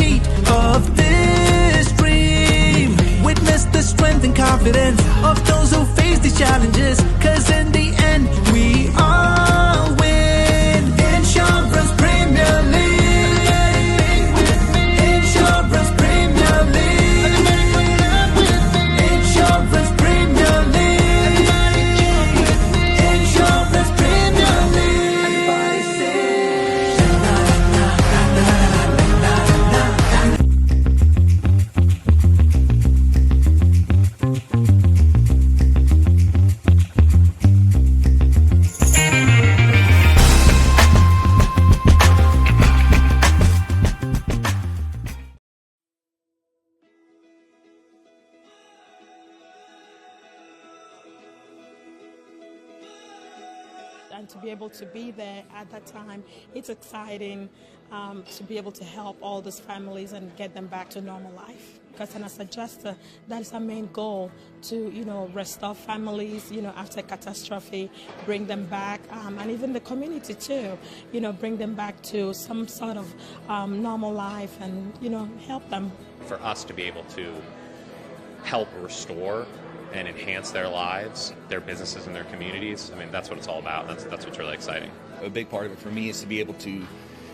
heat of this dream. Witness the strength and confidence of those who face these challenges, cause in the end we all win. Insurance Premier League. Insurance Premier League. Insurance Premier League. Insurance Premier League. Everybody say na na na na na na. And to be able to be there at that time, it's exciting to be able to help all those families and get them back to normal life. Because as a adjuster, that is our main goal, to restore families after catastrophe, bring them back, and even the community too, bring them back to some sort of normal life and help them. For us to be able to help restore and enhance their lives, their businesses, and their communities. I mean, that's what it's all about. That's what's really exciting. A big part of it for me is to be able to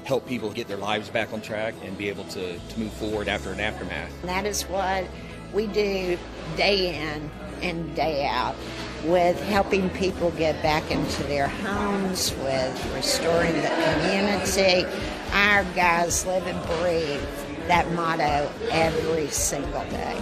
help people get their lives back on track and be able to move forward after an aftermath. That is what we do day in and day out, with helping people get back into their homes, with restoring the community. Our guys live and breathe that motto every single day.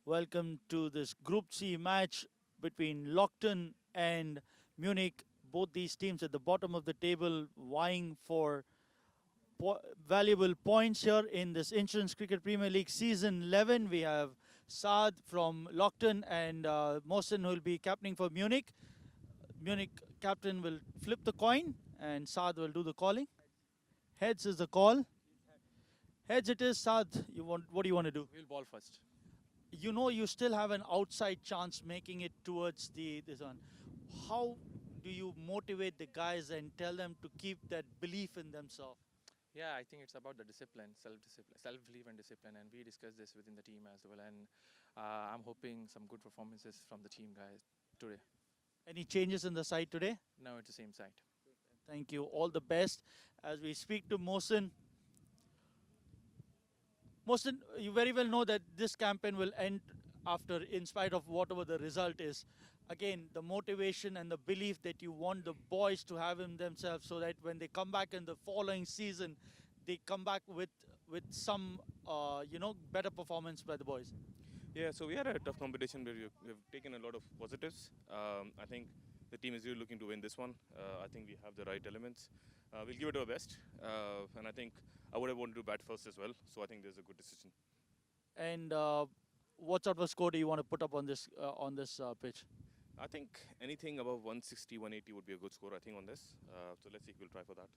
Welcome to this Group C match between Lockton and Munich. Both these teams at the bottom of the table vying for valuable points here in this Insurance Cricket Premier League Season 11. We have Saad from Lockton and Mohsen, who will be captaining for Munich. Munich captain will flip the coin and Saad will do the calling. Heads is the call. Heads it is. Saad, what do you want to do? We'll ball first. You still have an outside chance making it towards this one. How do you motivate the guys and tell them to keep that belief in themselves? Yeah, I think it's about the discipline, self-belief and discipline, and we discussed this within the team as well, and I'm hoping some good performances from the team guys today. Any changes in the side today? No, it's the same side. Thank you. All the best. As we speak to Mohsen. Mohsen, you very well know that this campaign will end after, in spite of whatever the result is. Again, the motivation and the belief that you want the boys to have in themselves, so that when they come back in the following season, they come back with some, better performance by the boys. Yeah, so we had a tough competition where we've taken a lot of positives. I think the team is really looking to win this one. I think we have the right elements. We'll give it our best, and I think I would have wanted to bat first as well, so I think there's a good decision. And what sort of score do you want to put up on this pitch? I think anything above 160, 180 would be a good score, I think, on this. So let's see, we'll try for that.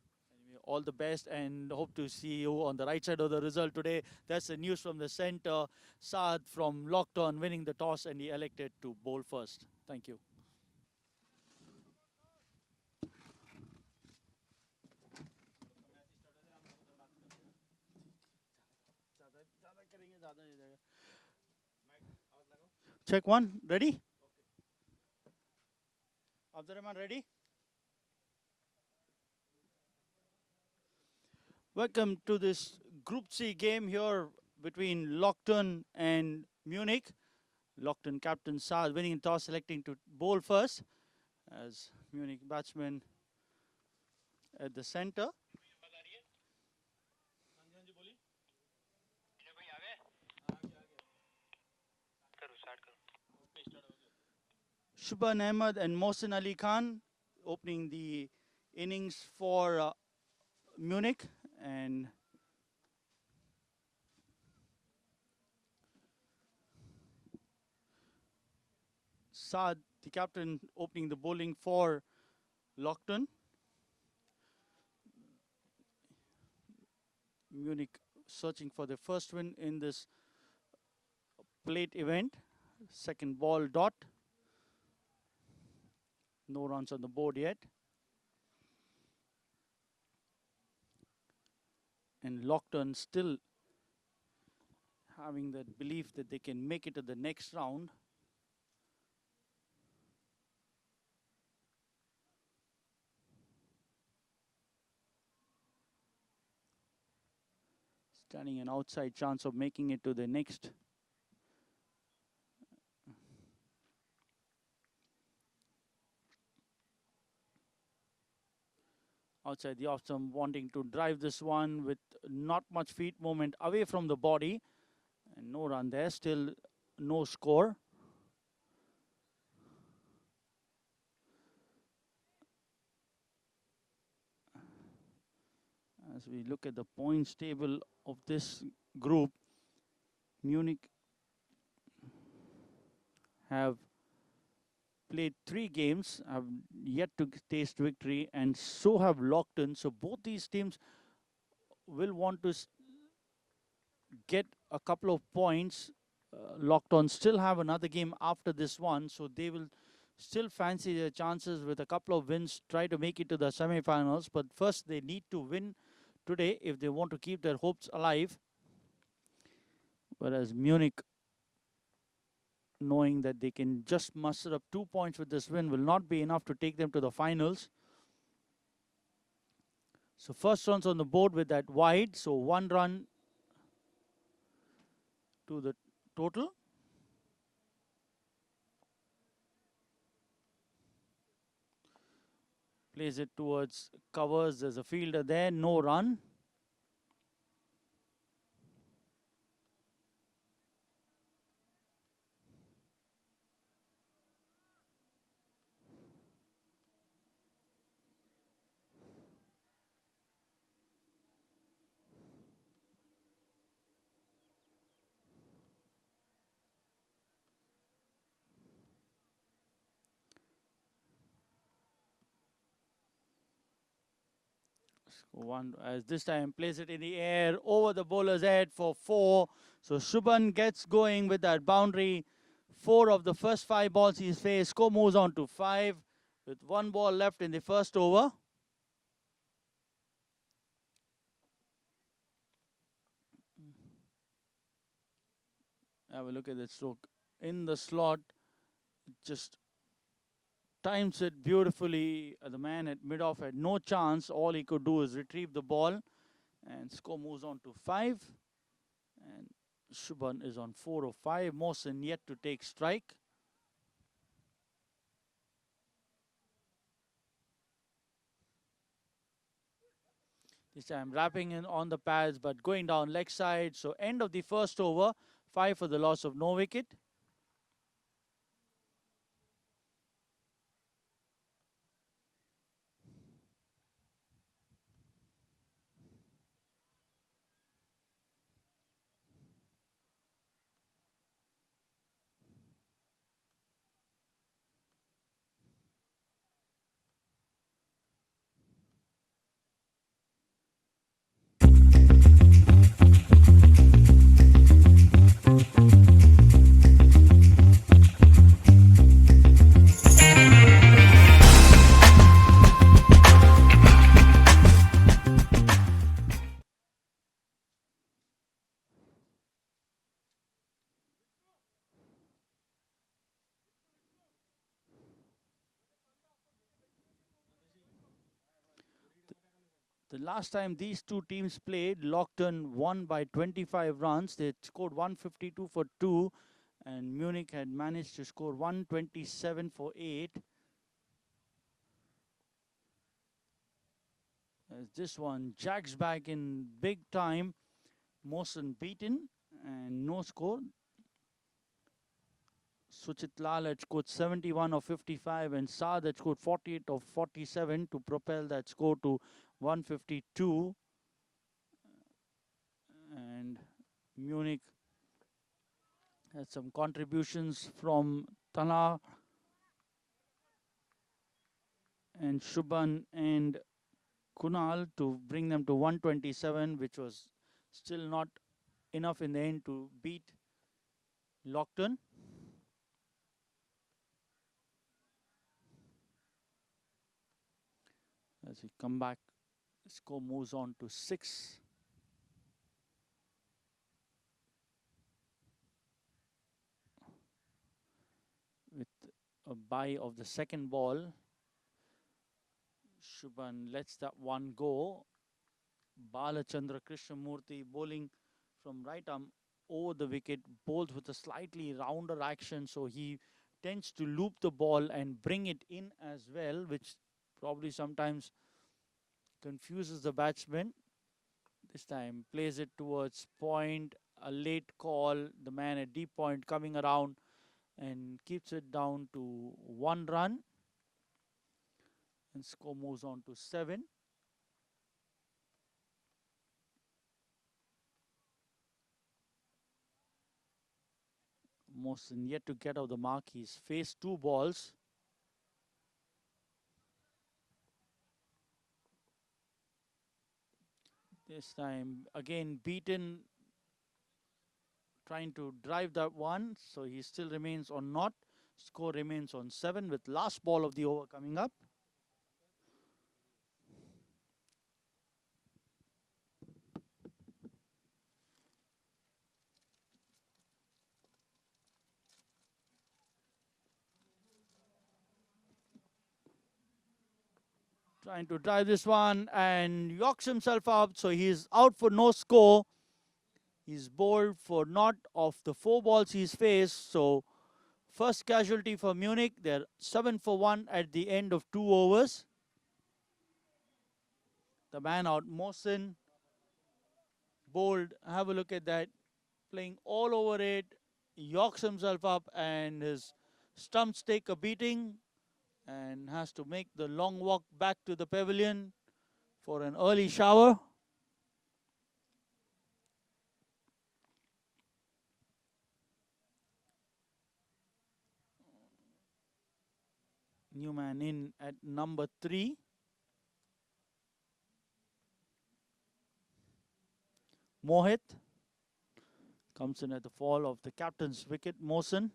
Anyway, all the best, and hope to see you on the right side of the result today. That's the news from the center. Saad from Lockton winning the toss, and he elected to bowl first. Thank you. Check one, ready? Abdurrahman, ready? Welcome to this Group C game here between Lockton and Munich. Lockton captain Saad winning the toss, selecting to bowl first, as Munich batsman at the center. Shubhan Ahmed and Mohsin Ali Khan opening the innings for Munich, and Saad, the captain, opening the bowling for Lockton. Munich searching for their first win in this plate event. Second ball dot. No runs on the board yet. And Lockton still having that belief that they can make it to the next round. Standing an outside chance of making it to the next. Outside the off stump, wanting to drive this one with not much feet movement away from the body. And no run there, still no score. As we look at the points table of this group, Munich have played 3 games, have yet to taste victory, and so have Lockton. So both these teams will want to get a couple of points. Lockton still have another game after this one, so they will still fancy their chances with a couple of wins, try to make it to the semi-finals. But first they need to win today if they want to keep their hopes alive. Whereas Munich, knowing that they can just muster up 2 points with this win, will not be enough to take them to the finals. So first runs on the board with that wide, so 1 run to the total. Plays it towards covers, there's a fielder there, no run. One as this time plays it in the air over the bowler's head for 4. So Shubhan gets going with that boundary. 4 of the first 5 balls he's faced. Score moves on to 5 with 1 ball left in the first over. Have a look at the stroke in the slot. Just times it beautifully. The man at mid-off had no chance. All he could do is retrieve the ball, and score moves on to 5. And Shubhan is on 4 of 5. Mohsin yet to take strike. This time wrapping in on the pads, but going down leg side. So end of the first over. 5 for the loss of no wicket. The last time these two teams played, Lockton won by 25 runs. They scored 152 for 2, and Munich had managed to score 127 for 8. As this one jacks back in big time. Mohsen beaten and no score. Suchit Lal had scored 71 of 55 and Saad had scored 48 of 47 to propel that score to 152. And Munich had some contributions from Tana and Shubhan and Kunal to bring them to 127, which was still not enough in the end to beat Lockton. As we come back, the score moves on to 6. With a bye of the second ball, Shubhan lets that one go. Balachandra Krishnamurthy bowling from right arm over the wicket, bowls with a slightly rounder action, so he tends to loop the ball and bring it in as well, which probably sometimes confuses the batsman. This time plays it towards point, a late call, the man at deep point coming around and keeps it down to 1 run, and score moves on to 7. Mohsen yet to get out the mark. He's faced 2 balls. This time again beaten, trying to drive that one, so he still remains on naught. Score remains on 7 with last ball of the over coming up. Trying to drive this one and yokes himself up, so he's out for no score. He's bowled for naught of the 4 balls he's faced, so first casualty for Munich. They're 7 for 1 at the end of 2 overs. The man out, Mohsen, bowled, have a look at that, playing all over it, yokes himself up and his stumps take a beating and has to make the long walk back to the pavilion for an early shower. New man in at number 3. Mohit comes in at the fall of the captain's wicket, Mohsen.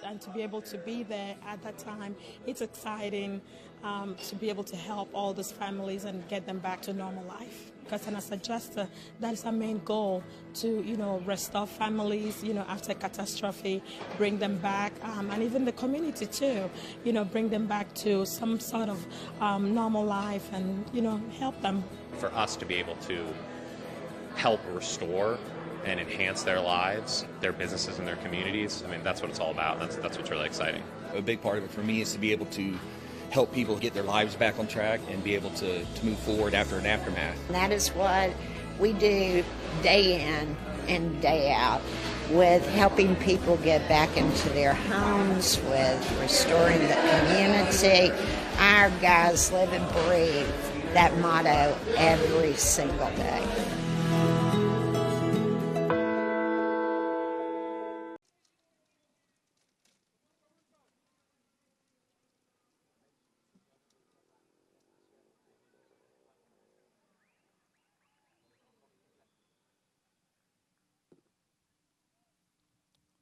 And to be able to be there at that time, it's exciting to be able to help all these families and get them back to normal life. Because as a adjuster, that is our main goal, to restore families, after catastrophe, bring them back, and even the community too, bring them back to some sort of normal life and help them. For us to be able to help restore and enhance their lives, their businesses, and their communities. I mean, that's what it's all about. That's what's really exciting. A big part of it for me is to be able to help people get their lives back on track and be able to move forward after an aftermath. And that is what we do day in and day out, with helping people get back into their homes, with restoring the community. Our guys live and breathe that motto every single day.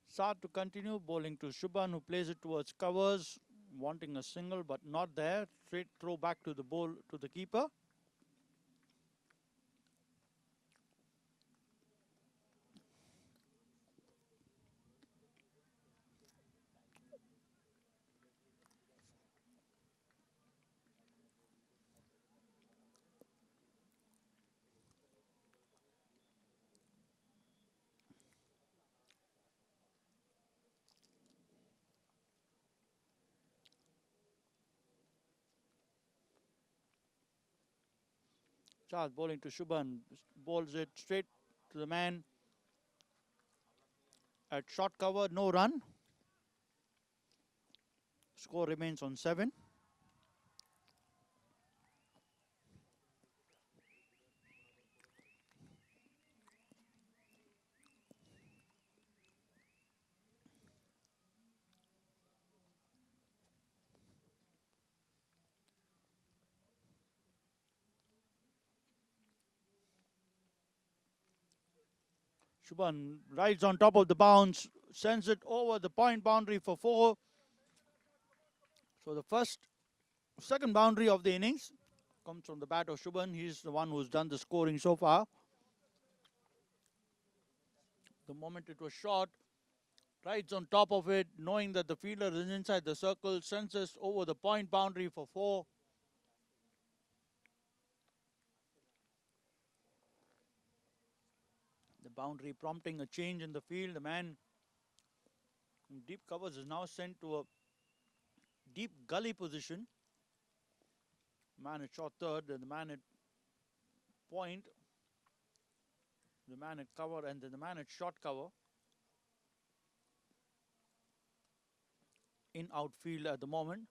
Saad to continue, bowling to Shubhan, who plays it towards covers. wanting a single, but not there. Straight throw back to the ball to the keeper. Charles bowling to Shubhan, bowls it straight to the man at short cover, no run. Score remains on 7. Shubhan rides on top of the bounce, sends it over the point boundary for 4. So the second boundary of the innings comes from the bat of Shubhan. He's the one who's done the scoring so far. The moment it was shot, rides on top of it, knowing that the fielder is inside the circle, sends it over the point boundary for 4. The boundary prompting a change in the field. The man in deep covers is now sent to a deep gully position. Man at short third, and the man at point, the man at cover, and then the man at short cover. In outfield at the moment.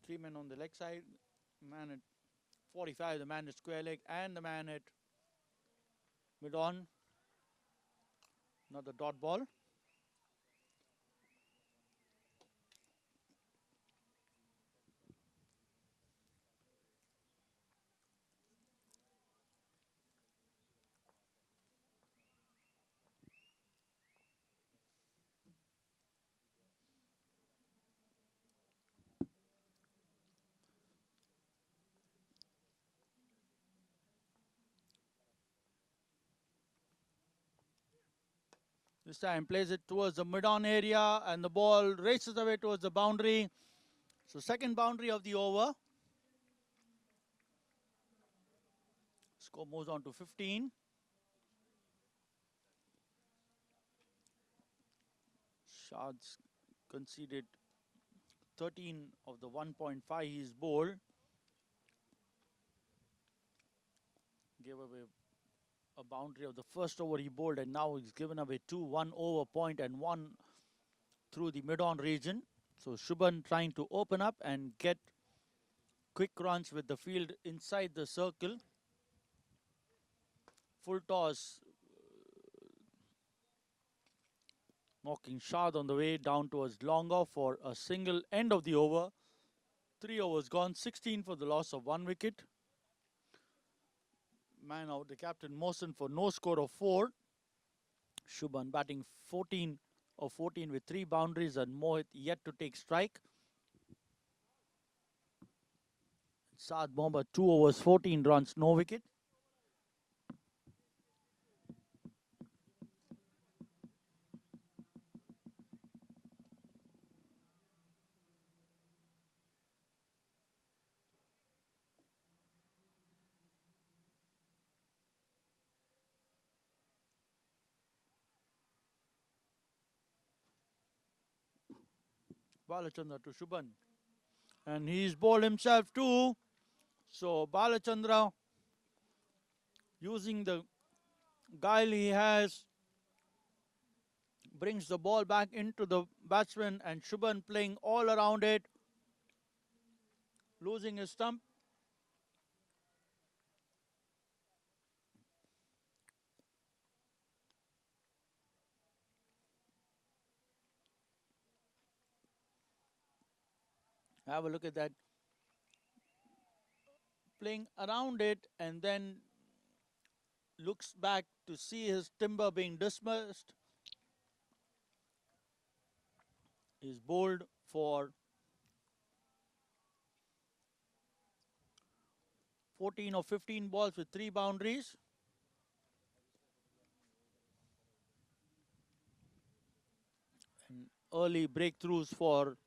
3 men on the leg side. Man at 45, the man at square leg, and the man at mid on. Another dot ball. This time plays it towards the mid-on area, and the ball races away towards the boundary. So second boundary of the over. Score moves on to 15. Shad's conceded 13 of the 1.5 he's bowled. Gave away a boundary of the first over he bowled, and now he's given away 2, 1 over point and 1 through the mid-on region. So Shubhan trying to open up and get quick runs with the field inside the circle. Full toss, knocking Shad on the way down towards longer for a single end of the over. 3 overs gone, 16 for the loss of 1 wicket. Man out, the captain Mohsen for no score of 4. Shubhan batting 14 of 14 with 3 boundaries, and Mohit yet to take strike. Saad Mohammad 2 overs 14 runs, no wicket. Balachandra to Shubhan, and he's bowled himself too. So Balachandra, using the guile he has, brings the ball back into the batsman, and Shubhan playing all around it, losing his stump. Have a look at that. Playing around it, and then looks back to see his timber being dismissed. is bowled for 14 or 15 balls with 3 boundaries. And early breakthroughs for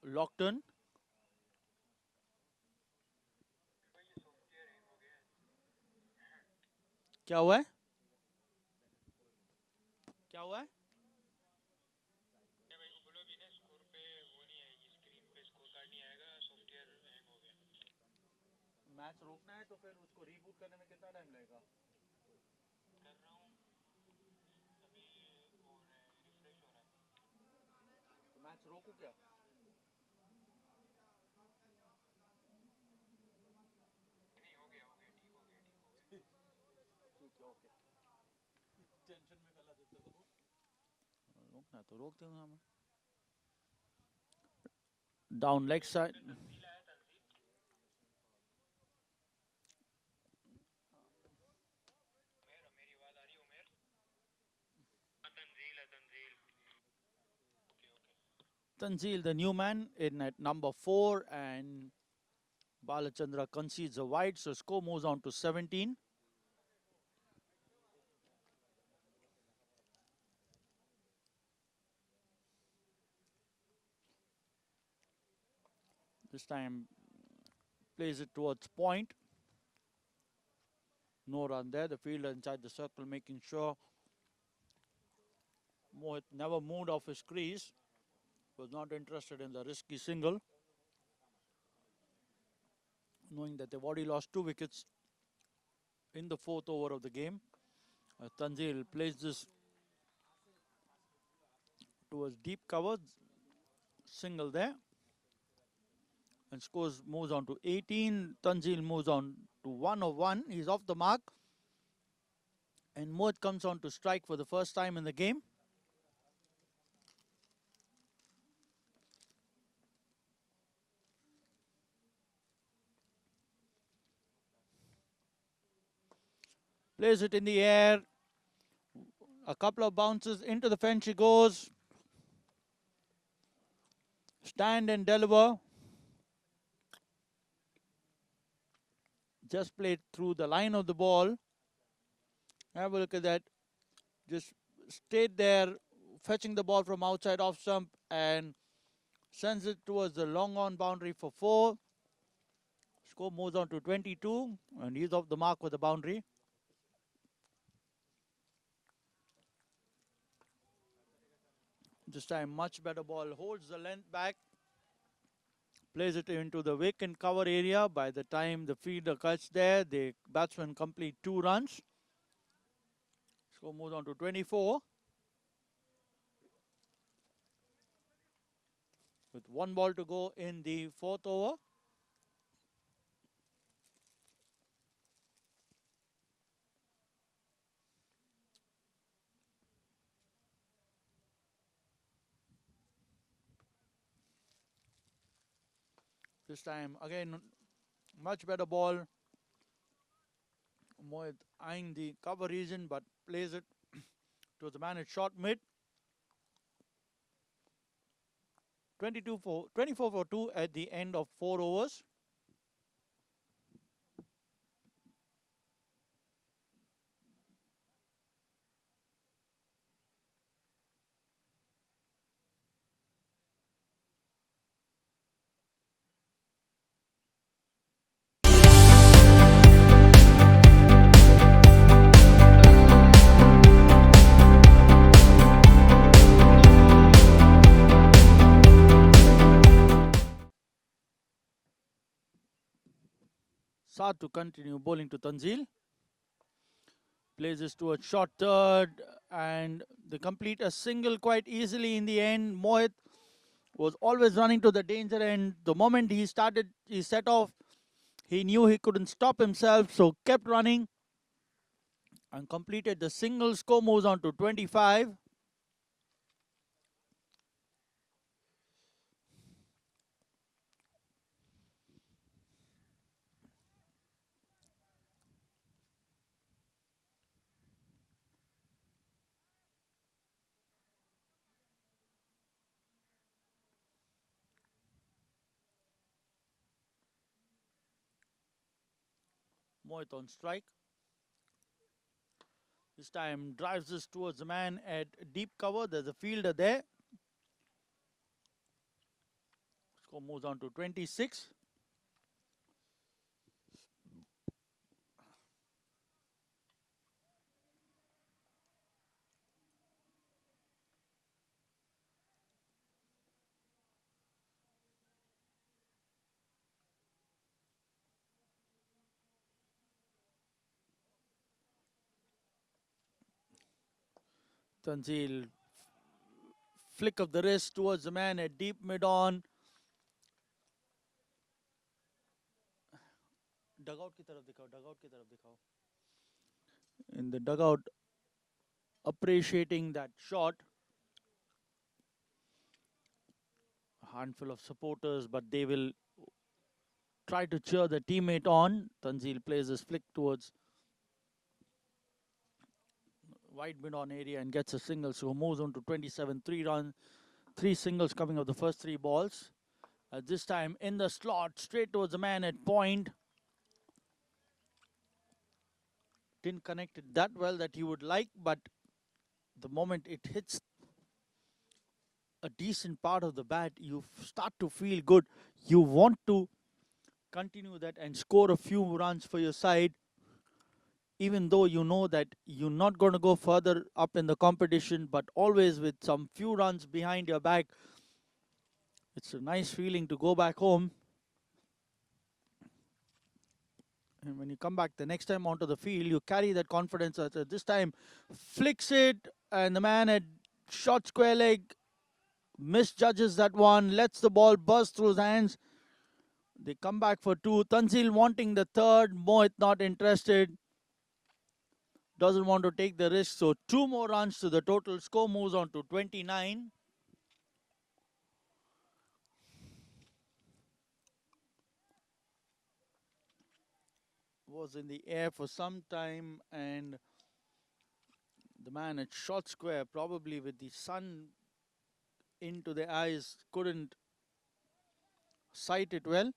Lockton. क्या हुआ है? क्या हुआ है? Match रोकना है तो फिर उसको रीबूट करने में कितना टाइम लगेगा? तो मैच रोकू क्या? टेंशन में गला देते हो। रोकना तो रोक दूंगा मैं। Down leg side. Tanzil, the new man, in at number 4, and Balachandra concedes a wide, so score moves on to 17. This time plays it towards point. No run there. The fielder inside the circle making sure Mohit never moved off his crease. Was not interested in the risky single, knowing that they've already lost 2 wickets in the 4th over of the game. Tanzil plays this towards deep cover, single there, and scores moves on to 18. Tanzil moves on to 1 of 1. He's off the mark, and Mohit comes on to strike for the first time in the game. Plays it in the air. A couple of bounces into the fence she goes. Stand and deliver. Just played through the line of the ball. Have a look at that. Just stayed there, fetching the ball from outside off stump and sends it towards the long on boundary for 4. Score moves on to 22, and he's off the mark with the boundary. This time, much better ball. Holds the length back. Plays it into the vacant cover area. By the time the fielder cuts there, the batsman complete 2 runs. Score moves on to 24. With 1 ball to go in the 4th over. This time, again, much better ball. Mohit eyeing the cover region, but plays it to the man at short mid. 24 for 2 at the end of 4 overs. Saad to continue bowling to Tanzil. Plays this to a short third, and they complete a single quite easily in the end. Mohit was always running to the danger end. The moment he set off, he knew he couldn't stop himself, so kept running and completed the single. Score moves on to 25. Mohit on strike. This time drives this towards the man at deep cover. There's a fielder there. Score moves on to 26. Tanzil flick of the wrist towards the man at deep mid-on. Dugout की तरफ दिखाओ, dugout की तरफ दिखाओ. In the dugout, appreciating that shot. A handful of supporters, but they will try to cheer the teammate on. Tanzil plays this flick towards wide mid-on area and gets a single, so moves on to 27. 3 singles coming of the first 3 balls. This time in the slot, straight towards the man at point. Didn't connect it that well that you would like, but the moment it hits a decent part of the bat, you start to feel good. You want to continue that and score a few runs for your side, even though you know that you're not going to go further up in the competition, but always with some few runs behind your back. It's a nice feeling to go back home. And when you come back the next time onto the field, you carry that confidence. This time, flicks it, and the man at short square leg misjudges that one, lets the ball burst through his hands. They come back for 2. Tanzil wanting the third, Mohit not interested. Doesn't want to take the risk, so 2 more runs to the total. Score moves on to 29. Was in the air for some time, and the man at short square, probably with the sun into the eyes, couldn't sight it well.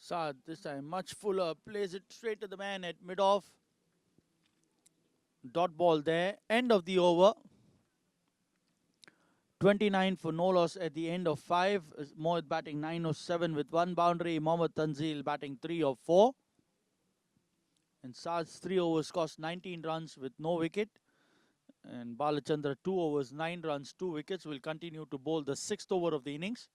Saad this time much fuller, plays it straight to the man at mid-off. Dot ball there, end of the over. 29 for no loss at the end of 5. Mohit batting 9 of 7 with 1 boundary. Mohammad Tanzil batting 3 of 4. And Saad's 3 overs cost 19 runs with no wicket. And Balachandra 2 overs, 9 runs, 2 wickets. Will continue to bowl the 6th over of the innings.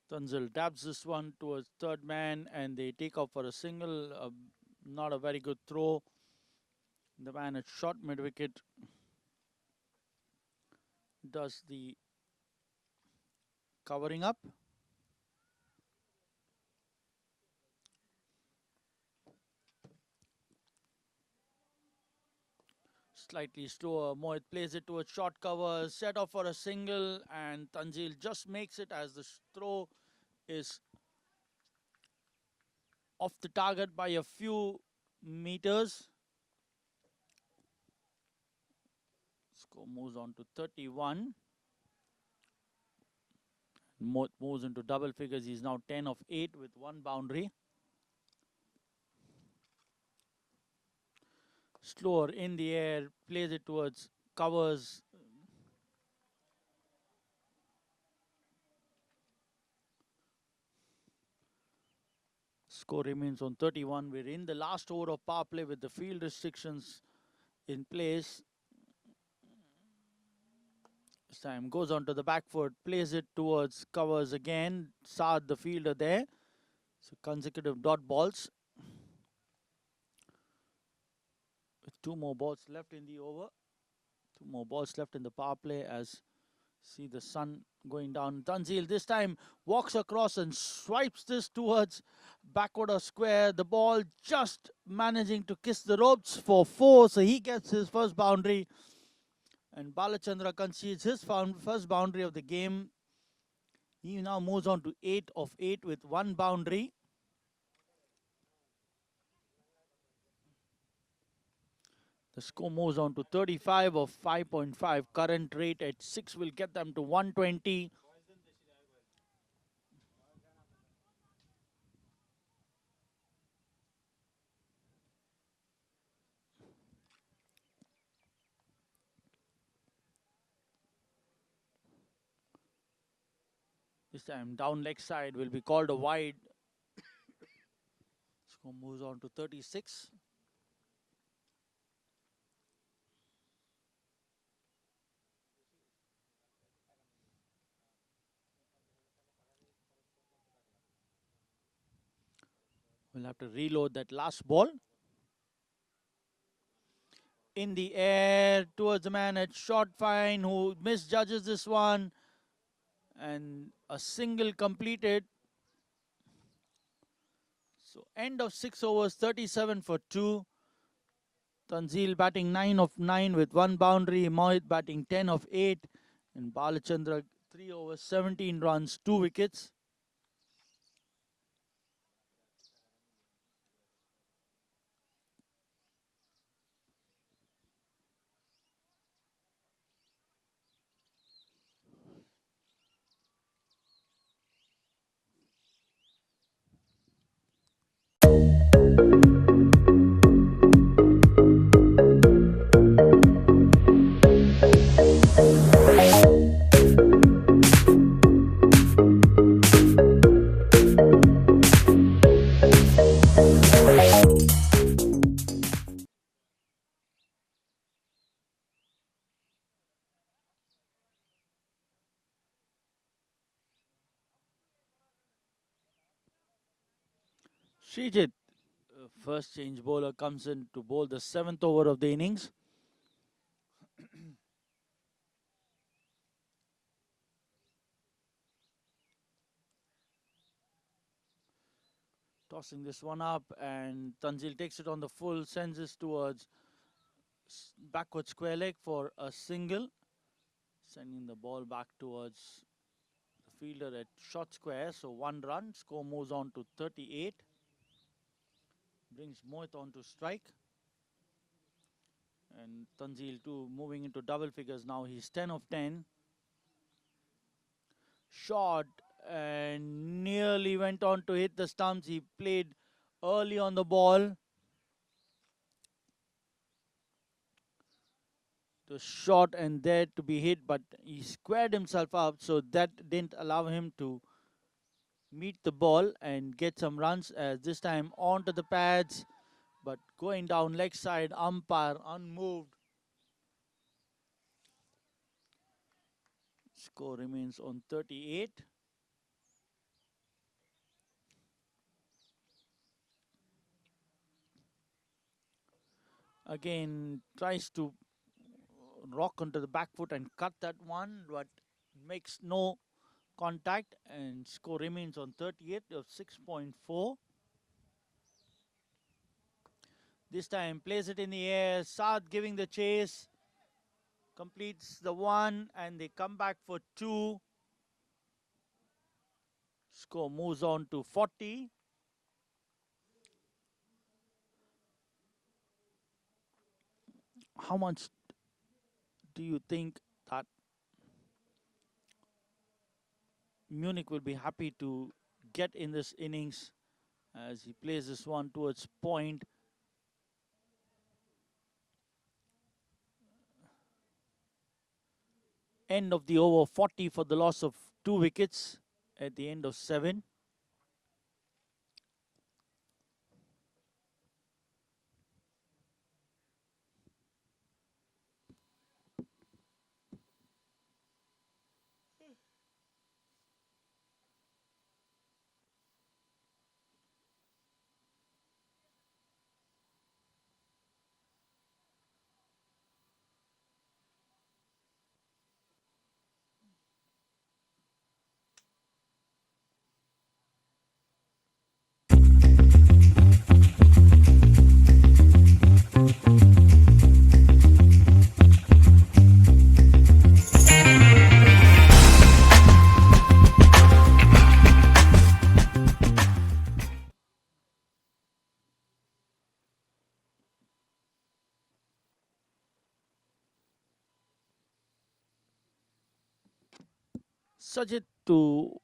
Tanzil dabs this one towards third man, and they take off for a single. Not a very good throw. The man at short mid wicket does the covering up. Slightly slower. Mohit plays it towards short cover, set off for a single, and Tanzil just makes it as the throw is off the target by a few meters. Score moves on to 31. Mohit moves into double figures. He's now 10 of 8 with 1 boundary. Slower in the air, plays it towards covers. Score remains on 31. We're in the last over of power play with the field restrictions in place. This time goes onto the back foot, plays it towards covers again. Saad, the fielder there. So consecutive dot balls. With 2 more balls left in the over. 2 more balls left in the power play as see the sun going down. Tanzil this time walks across and swipes this towards backward or square. The ball just managing to kiss the ropes for 4. So he gets his first boundary. And Balachandra concedes his first boundary of the game. He now moves on to 8 of 8 with 1 boundary. The score moves on to 35 of 5.5. Current rate at 6 will get them to 120. This time down leg side will be called a wide. Score moves on to 36. We'll have to reload that last ball. In the air towards the man at short fine who misjudges this one. And a single completed. So end of 6 overs, 37 for 2. Tanzil batting 9 of 9 with 1 boundary. Mohit batting 10 of 8. And Balachandra 3 overs, 17 runs, 2 wickets. Srijit, first change bowler, comes in to bowl the 7th over of the innings. Tossing this one up, and Tanzil takes it on the full, sends this towards backward square leg for a single. Sending the ball back towards the fielder at short square, so 1 run. Score moves on to 38. Brings Mohit on to strike. And Tanzil too moving into double figures now. He's 10 of 10. Shot and nearly went on to hit the stumps. He played early on the ball. The shot and there to be hit, but he squared himself up, so that didn't allow him to meet the ball and get some runs. As this time onto the pads, but going down leg side, umpire unmoved. Score remains on 38. Again, tries to rock onto the back foot and cut that one, but makes no contact, and score remains on 38 of 6.4. This time plays it in the air. Saad giving the chase. Completes the 1 and they come back for 2. Score moves on to 40. How much do you think that Munich will be happy to get in this innings as he plays this one towards point? End of the over, 40 for the loss of 2 wickets at the end of 7. Sajid to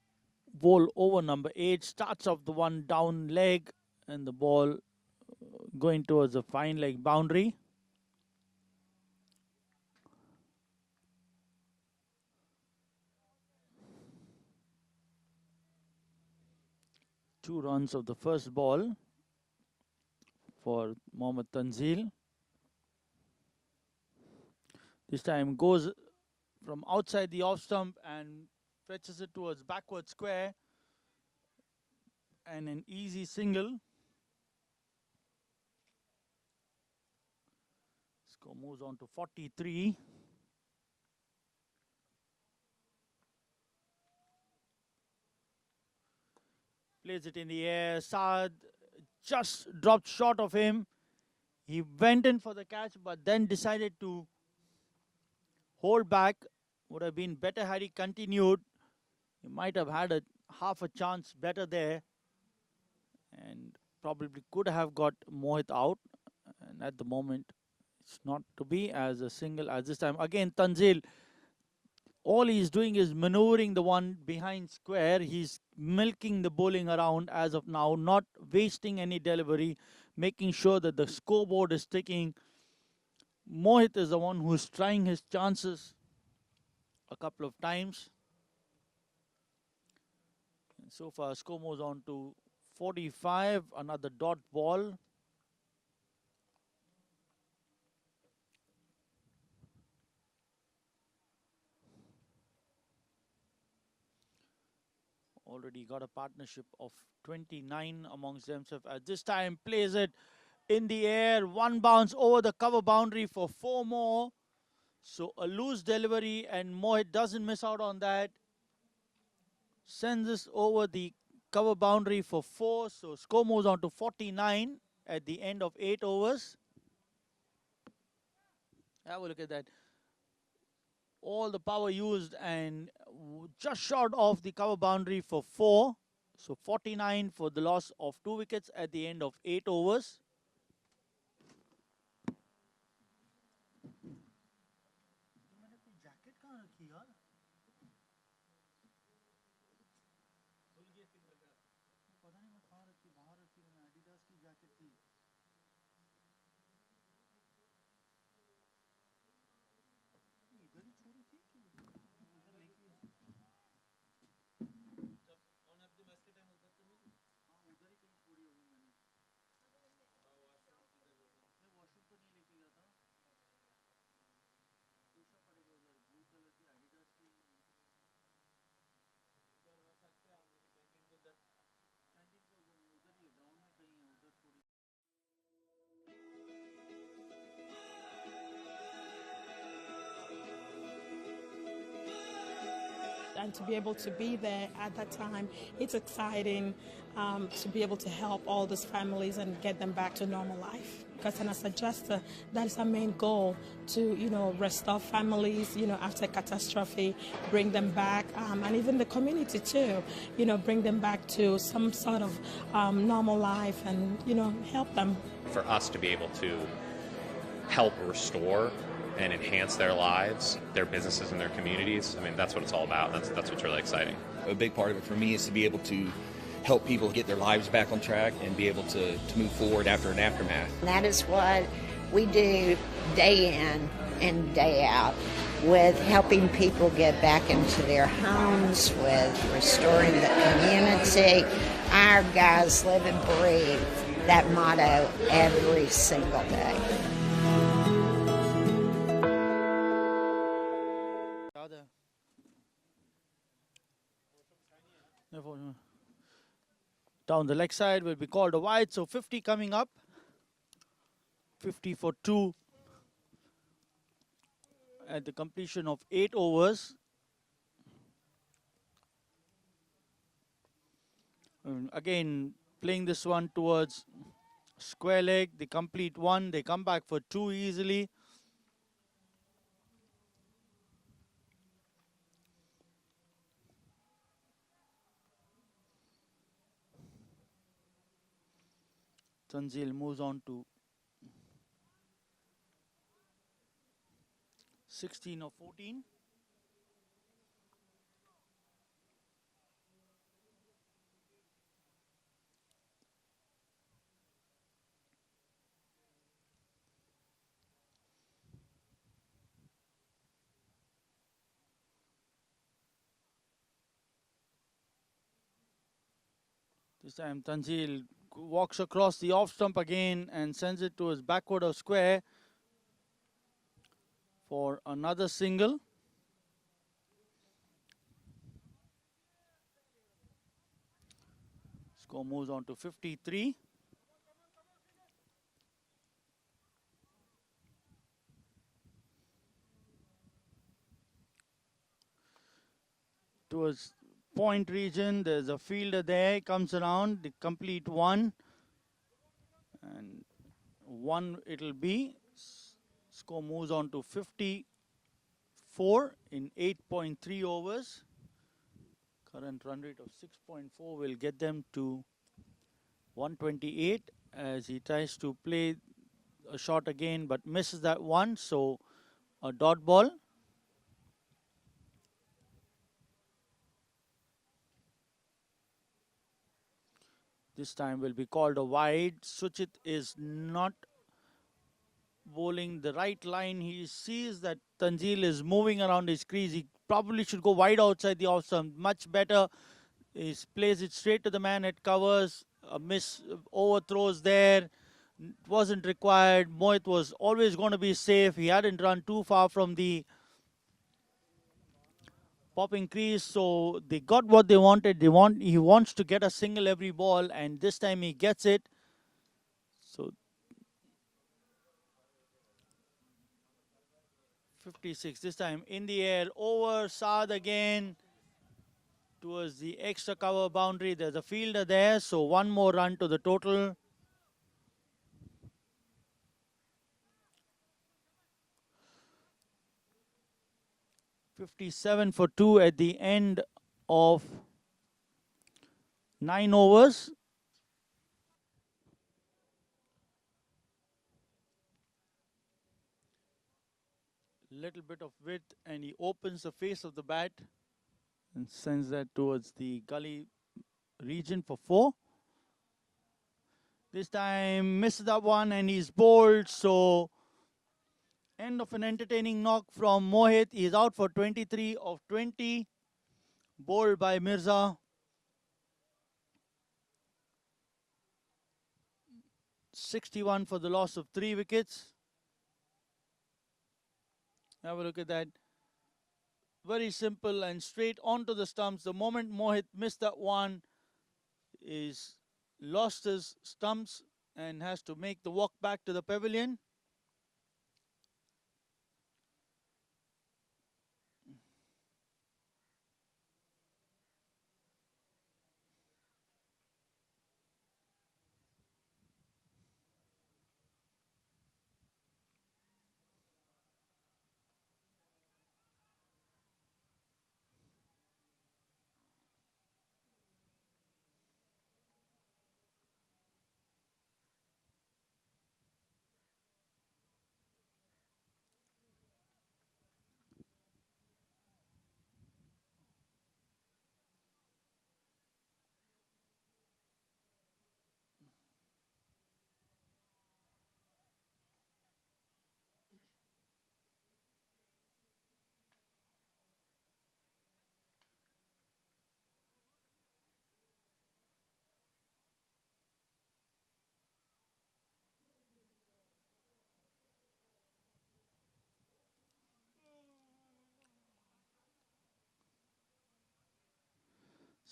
bowl over number 8, starts off the one down leg and the ball going towards a fine leg boundary. Two runs of the first ball for Mohammad Tanzil. This time goes from outside the off stump and fetches it towards backward square, and an easy single. Score moves on to 43. Plays it in the air. Saad just dropped short of him. He went in for the catch, but then decided to hold back. Would have been better had he continued. He might have had a half a chance better there, and probably could have got Mohit out. And at the moment, it's not to be as a single as this time. Again, Tanzil, all he's doing is maneuvering the one behind square. He's milking the bowling around as of now, not wasting any delivery, making sure that the scoreboard is ticking. Mohit is the one who's trying his chances a couple of times. And so far, score moves on to 45, another dot ball. Already got a partnership of 29 amongst themselves. At this time, plays it in the air. One bounce over the cover boundary for 4 more. So a loose delivery, and Mohit doesn't miss out on that. Sends this over the cover boundary for 4. So score moves on to 49 at the end of 8 overs. Have a look at that. All the power used and just short of the cover boundary for 4. So 49 for the loss of 2 wickets at the end of 8 overs. And to be able to be there at that time, it's exciting to be able to help all those families and get them back to normal life. Because as a adjuster, that is our main goal, to restore families after catastrophe, bring them back, and even the community too, bring them back to some sort of normal life and help them. For us to be able to help restore and enhance their lives, their businesses, and their communities. I mean, that's what it's all about. That's what's really exciting. A big part of it for me is to be able to help people get their lives back on track and be able to move forward after an aftermath. And that is what we do day in and day out, with helping people get back into their homes, with restoring the community. Our guys live and breathe that motto every single day. Down the leg side will be called a wide, so 50 coming up. 50 for 2 at the completion of 8 overs. Again, playing this one towards square leg, they complete 1, they come back for 2 easily. Tanzil moves on to 16 or 14. This time Tanzil walks across the off stump again and sends it to his backward of square for another single. Score moves on to 53. Towards point region, there's a fielder there, comes around, the complete one. And one it'll be. Score moves on to 54 in 8.3 overs. Current run rate of 6.4 will get them to 128 as he tries to play a shot again but misses that one. So a dot ball. This time will be called a wide. Suchit is not bowling the right line. He sees that Tanzil is moving around his crease. He probably should go wide outside the off stump. Much better. He plays it straight to the man. It covers. A miss overthrows there. Wasn't required. Mohit was always going to be safe. He hadn't run too far from the popping crease, so they got what they wanted. He wants to get a single every ball, and this time he gets it. So 56 this time in the air over Saad again towards the extra cover boundary. There's a fielder there, so one more run to the total. $57 for 2 at the end of 9 overs. Little bit of width, and he opens the face of the bat and sends that towards the gully region for 4. This time misses that one and he's bowled. So end of an entertaining knock from Mohit. He's out for 23 of 20. Bowled by Mirza. 61 for the loss of 3 wickets. Have a look at that. Very simple and straight onto the stumps. The moment Mohit missed that one, is lost his stumps and has to make the walk back to the pavilion.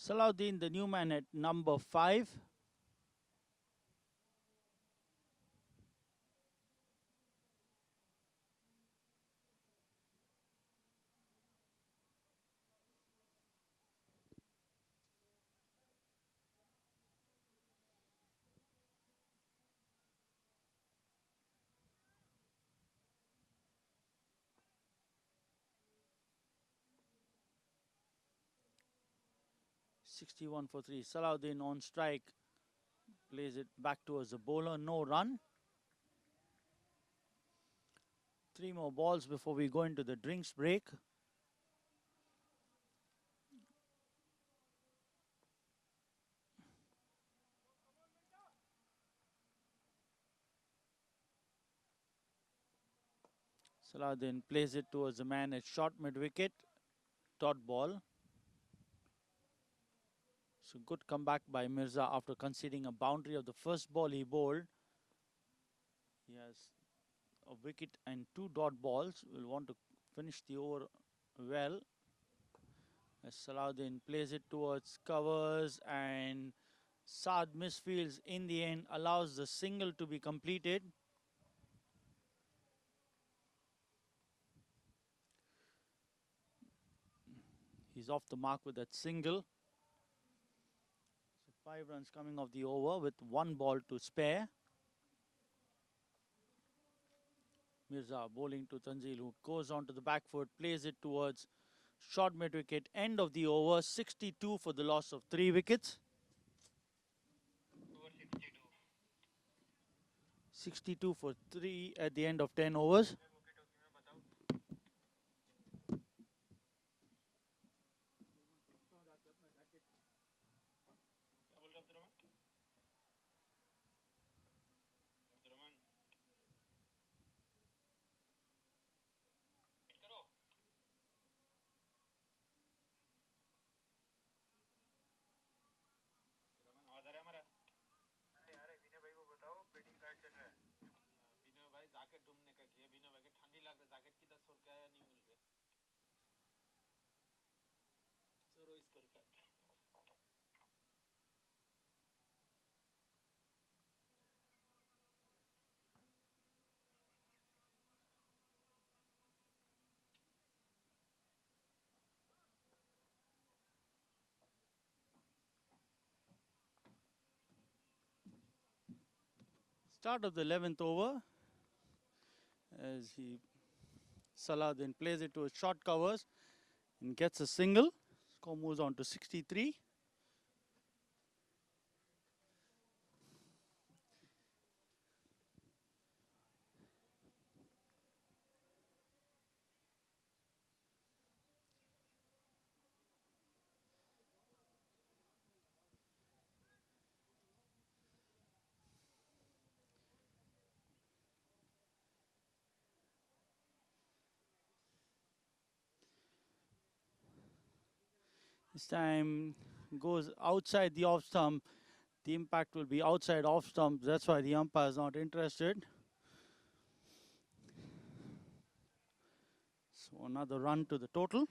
Salahuddin, the new man at number 5. $61 for 3. Salahuddin on strike. Plays it back towards the bowler. No run. 3 more balls before we go into the drinks break. Salahuddin plays it towards the man at short mid wicket. Dot ball. So good comeback by Mirza after conceding a boundary of the first ball he bowled. He has a wicket and 2 dot balls. Will want to finish the over well. As Salahuddin plays it towards covers, and Saad misfields in the end, allows the single to be completed. He's off the mark with that single. So 5 runs coming off the over with 1 ball to spare. Mirza bowling to Tanzil, who goes on to the back foot, plays it towards short mid wicket, end of the over, 62 for the loss of 3 wickets. 62 for 3 at the end of 10 overs. Start of the 11th over, as Salah then plays it to his short covers and gets a single. Score moves on to 63. This time goes outside the off stump. The impact will be outside off stump. That's why the umpire is not interested. So another run to the total.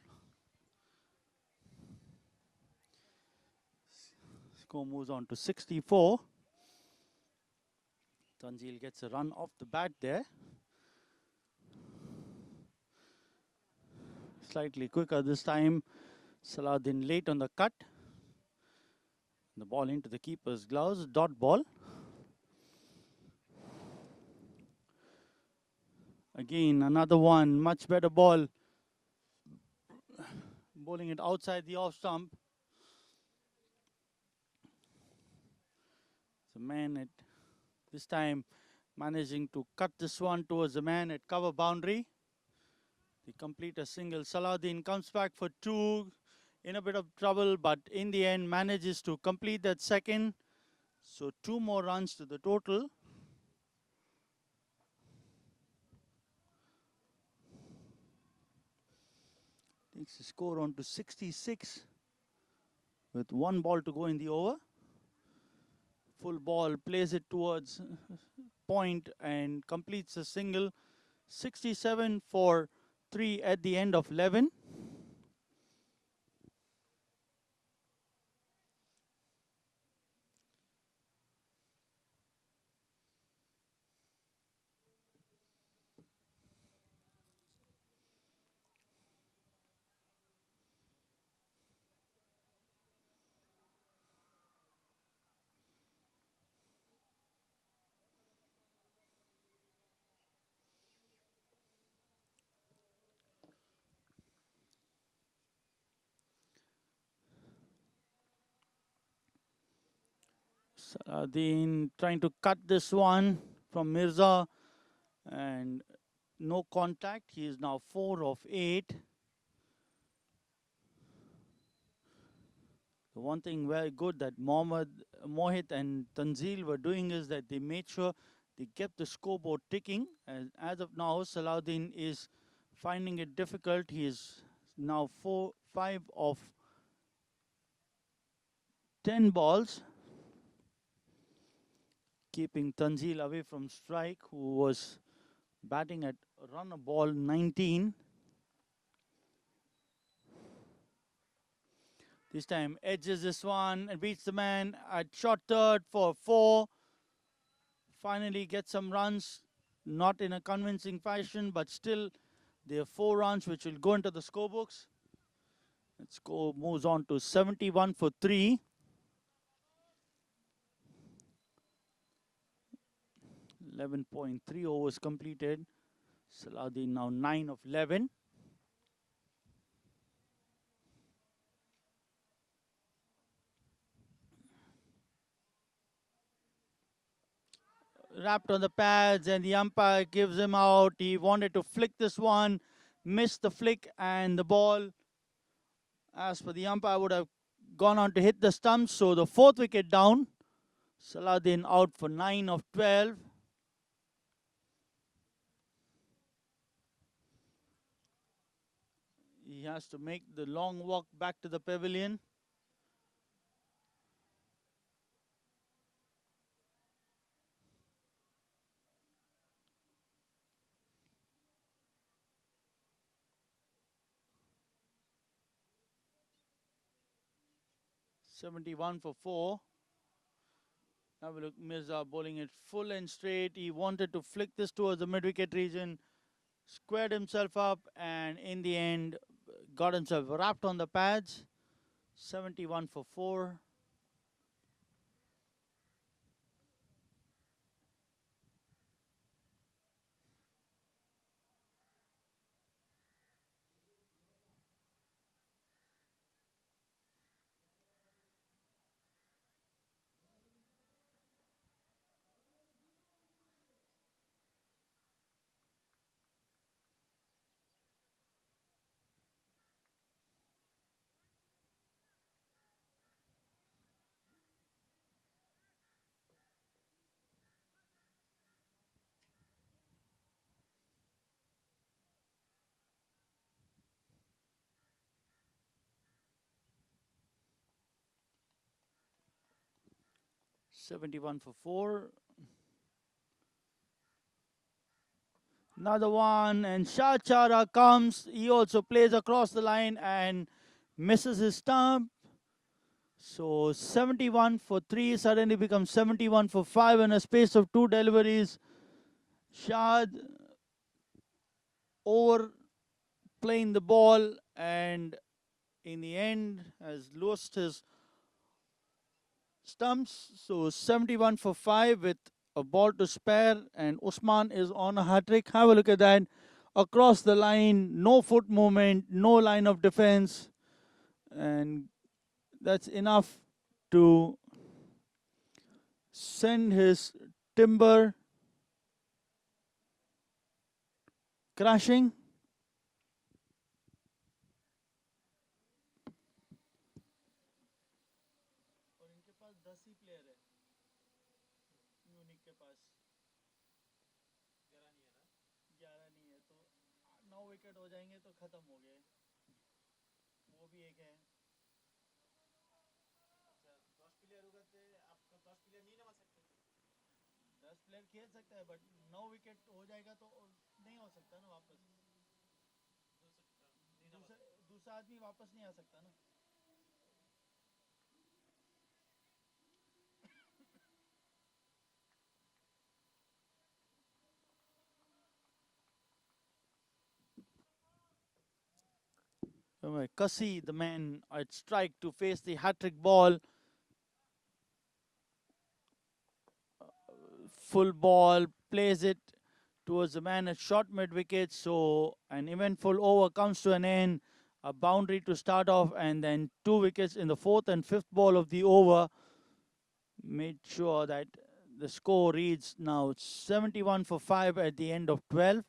Score moves on to 64. Tanzil gets a run off the bat there. Slightly quicker this time. Salahuddin late on the cut. The ball into the keeper's gloves. Dot ball. Again, another one. Much better ball. Bowling it outside the off stump. The man at this time managing to cut this one towards the man at cover boundary. They complete a single. Salahuddin comes back for 2, in a bit of trouble, but in the end manages to complete that second. So 2 more runs to the total. Takes the score on to 66 with 1 ball to go in the over. Full ball, plays it towards point and completes a single. 67 for 3 at the end of 11. Salahuddin trying to cut this one from Mirza, and no contact. He is now 4 of 8. The one thing very good that Mohit and Tanzil were doing is that they made sure they kept the scoreboard ticking. And as of now, Salahuddin is finding it difficult. He is now 5 of 10 balls, keeping Tanzil away from strike, who was batting at run a ball 19. This time edges this one and beats the man at short third for 4. Finally gets some runs, not in a convincing fashion, but still there are 4 runs which will go into the scorebooks. And score moves on to 71 for 3. 11.3 overs completed. Salahuddin now 9 of 11. Wrapped on the pads and the umpire gives him out. He wanted to flick this one, missed the flick, and the ball, as per the umpire, would have gone on to hit the stumps. So the 4th wicket down. Salahuddin out for 9 of 12. He has to make the long walk back to the pavilion. $71 for 4. Have a look, Mirza bowling it full and straight. He wanted to flick this towards the mid-wicket region, squared himself up, and in the end got himself wrapped on the pads. 71 for 4. $71 for 4. Another one, and Shah Chara comes. He also plays across the line and misses his stump. So 71 for 3 suddenly becomes 71 for 5 in a space of 2 deliveries. Shad overplaying the ball and in the end has lost his stumps. So 71 for 5 with a ball to spare, and Usman is on a hat-trick. Have a look at that. Across the line, no foot movement, no line of defense, and that's enough to send his timber crashing. Wicket हो जाएंगे तो खत्म हो गए, वो भी एक है। अच्छा 10 प्लेयर होगा तो आपका 10 प्लेयर नहीं नवा सकते, 10 प्लेयर खेल सकता है, बट 9 विकेट हो जाएगा तो नहीं हो सकता ना वापस, दूसरा आदमी वापस नहीं आ सकता ना। Kasi, the man at strike to face the hat-trick ball. Full ball, plays it towards the man at short mid-wicket. So an eventful over comes to an end. A boundary to start off, and then 2 wickets in the 4th and 5th ball of the over. Made sure that the score reads now 71 for 5 at the end of 12.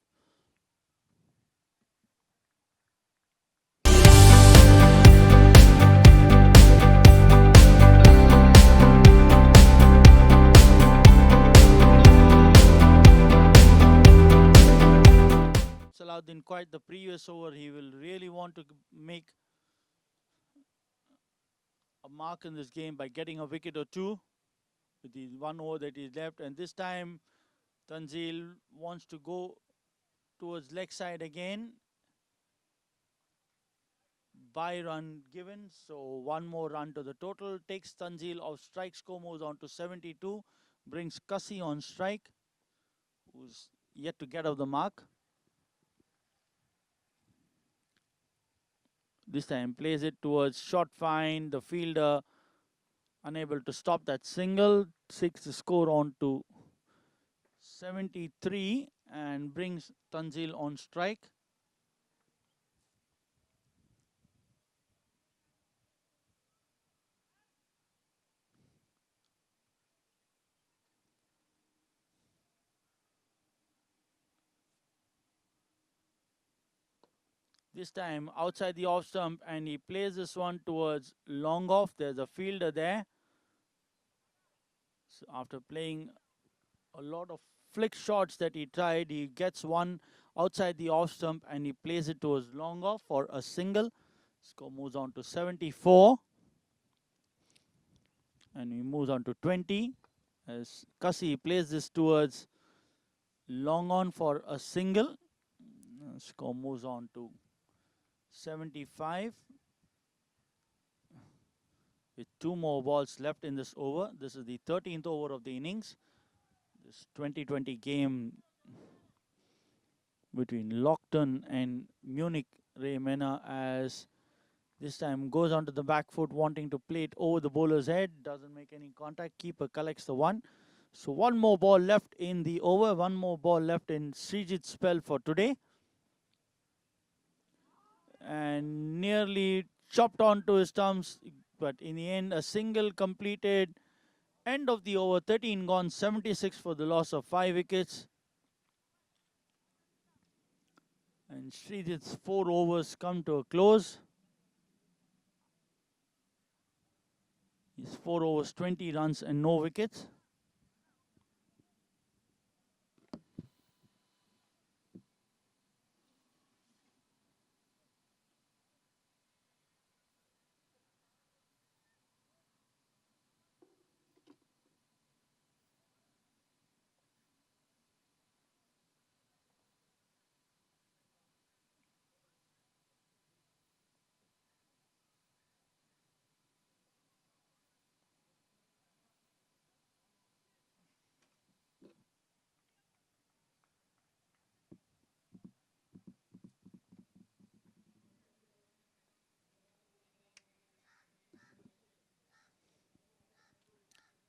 Salahuddin quite the previous over. He will really want to make a mark in this game by getting a wicket or two with the 1 over that is left. And this time, Tanzil wants to go towards leg side again. By run given, so 1 more run to the total. Takes Tanzil off strike. Score moves on to 72. Brings Kasi on strike, who's yet to get off the mark. This time plays it towards short fine. The fielder unable to stop that single. 6 the score on to 73 and brings Tanzil on strike. This time outside the off stump, and he plays this one towards long off. There's a fielder there. So after playing a lot of flick shots that he tried, he gets one outside the off stump and he plays it towards long off for a single. Score moves on to 74. And he moves on to 20 as Kasi plays this towards long on for a single. Score moves on to 75 with 2 more balls left in this over. This is the 13th over of the innings. This 2020 game between Lockton and Munich. Ray Mena, as this time goes onto the back foot, wanting to play it over the bowler's head. Doesn't make any contact. Keeper collects the one. So 1 more ball left in the over. 1 more ball left in Srijit's spell for today. And nearly chopped onto his stumps, but in the end a single completed. End of the over, 13 gone, 76 for the loss of 5 wickets. And Srijit's 4 overs come to a close. His 4 overs, 20 runs and no wickets.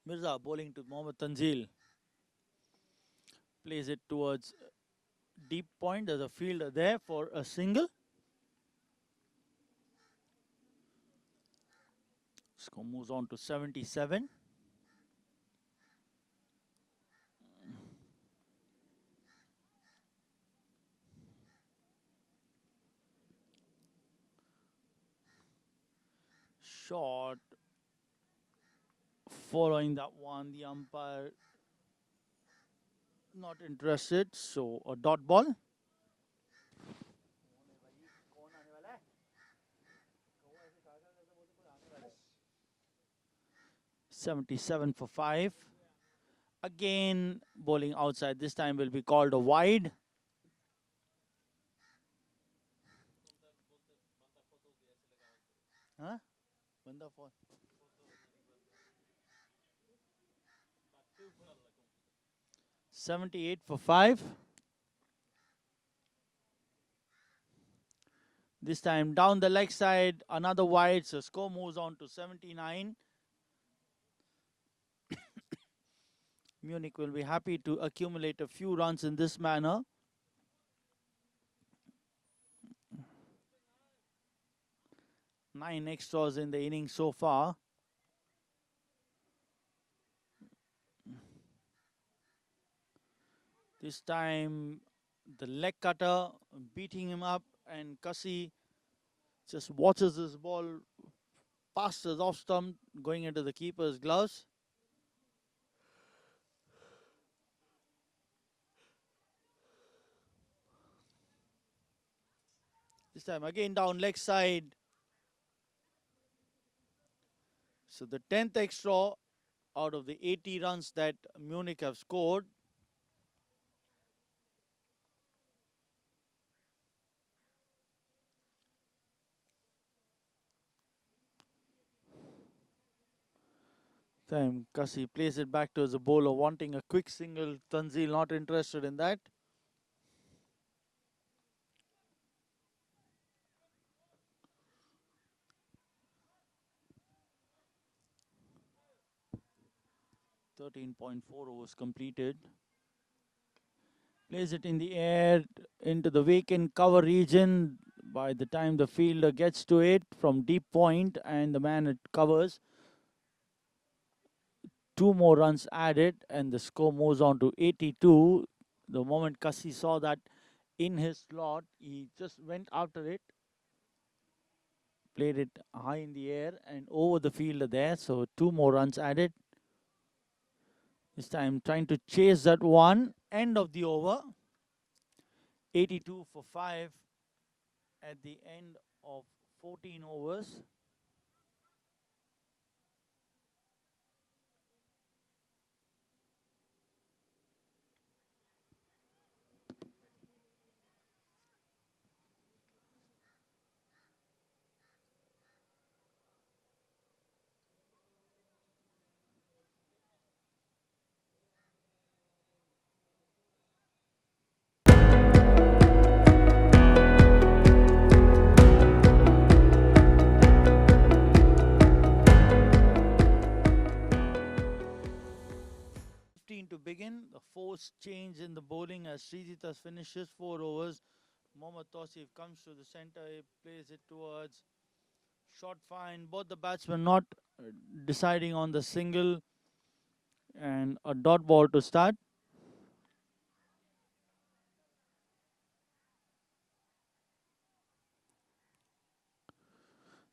Mirza bowling to Mohammad Tanzil. Plays it towards deep point. There's a fielder there for a single. Score moves on to 77. Shot. Following that one, the umpire not interested, so a dot ball. 77 for 5. Again, bowling outside. This time will be called a wide. Huh? 78 for 5. This time down the leg side, another wide, so score moves on to 79. Munich will be happy to accumulate a few runs in this manner. Nine extras in the inning so far. This time the leg cutter beating him up, and Kasi just watches this ball past his off stump going into the keeper's gloves. This time again down leg side. So the 10th extra out of the 80 runs that Munich have scored. Time Kasi plays it back to the bowler, wanting a quick single. Tanzil not interested in that. .4 overs completed. Plays it in the air into the vacant cover region. By the time the fielder gets to it from deep point and the man it covers, 2 more runs added and the score moves on to 82. The moment Kasi saw that in his slot, he just went after it, played it high in the air and over the fielder there. So 2 more runs added. This time trying to chase that one. End of the over. 82 for 5 at the end of 14 overs. To begin, the forced change in the bowling as Srijitas finishes 4 overs. Mohammad Tausif comes to the center, he plays it towards short fine. Both the batsmen not deciding on the single and a dot ball to start.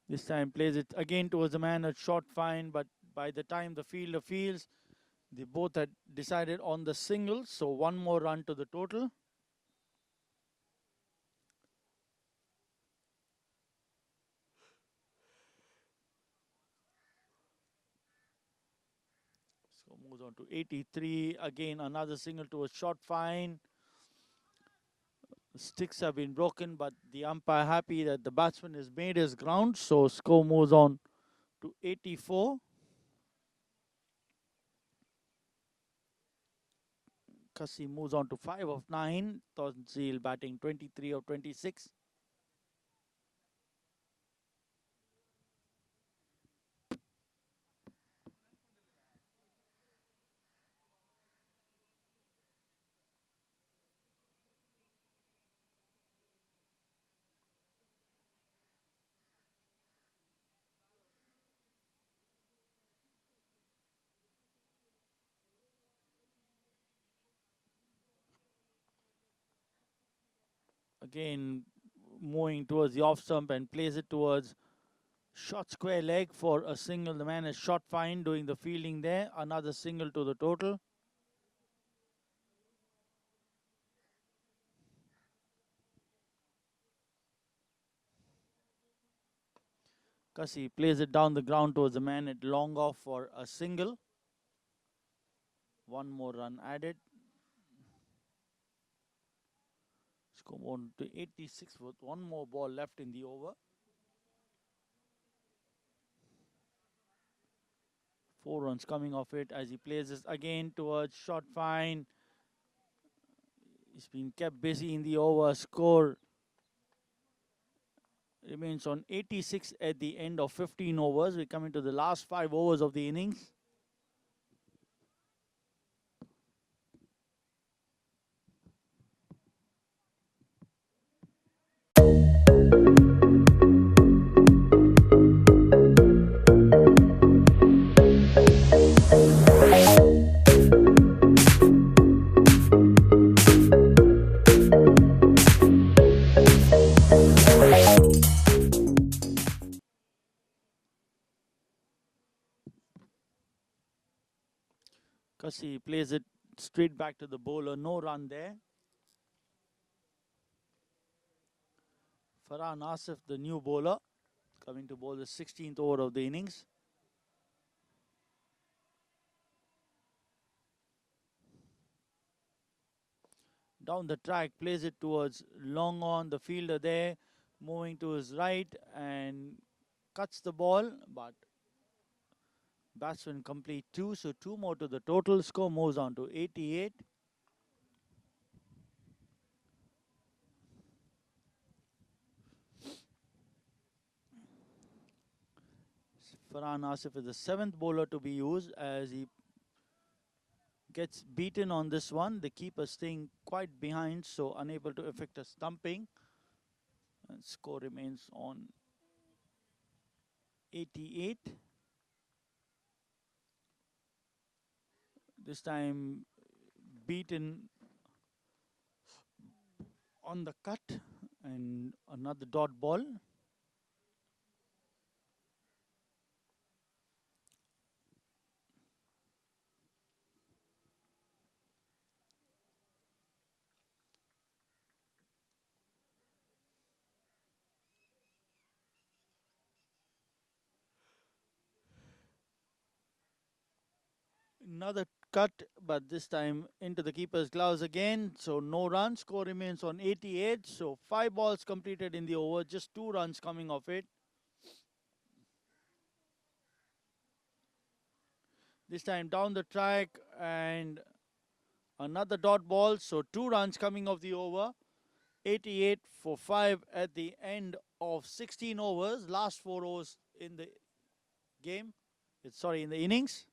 This time plays it again towards the man at short fine, but by the time the fielder fields, they both had decided on the single, so 1 more run to the total. So moves on to 83. Again, another single to a short fine. The sticks have been broken, but the umpire happy that the batsman has made his ground. So score moves on to 84. Kasi moves on to 5 of 9. Tonsil batting 23 of 26. Again, moving towards the off stump and plays it towards short square leg for a single. The man is shot fine doing the fielding there. Another single to the total. Kasi plays it down the ground towards the man at long off for a single. 1 more run added. Score on to 86 with 1 more ball left in the over. 4 runs coming off it as he plays this again towards short fine. He's been kept busy in the over. Score remains on 86 at the end of 15 overs. We're coming to the last 5 overs of the innings. Kasi plays it straight back to the bowler. No run there. Farhan Asif, the new bowler, coming to bowl the 16th over of the innings. down the track, plays it towards long on, the fielder there, moving to his right and cuts the ball, but batsman complete 2, so 2 more to the total. Score moves on to 88. Farhan Asif is the 7th bowler to be used as he gets beaten on this one. The keeper staying quite behind, so unable to effect a stumping. And score remains on 88. This time beaten on the cut and another dot ball. Another cut, but this time into the keeper's gloves again. So no runs. Score remains on 88. So 5 balls completed in the over. Just 2 runs coming off it. This time down the track and another dot ball. So 2 runs coming off the over. 88 for 5 at the end of 16 overs. Last 4 overs in the game. In the innings.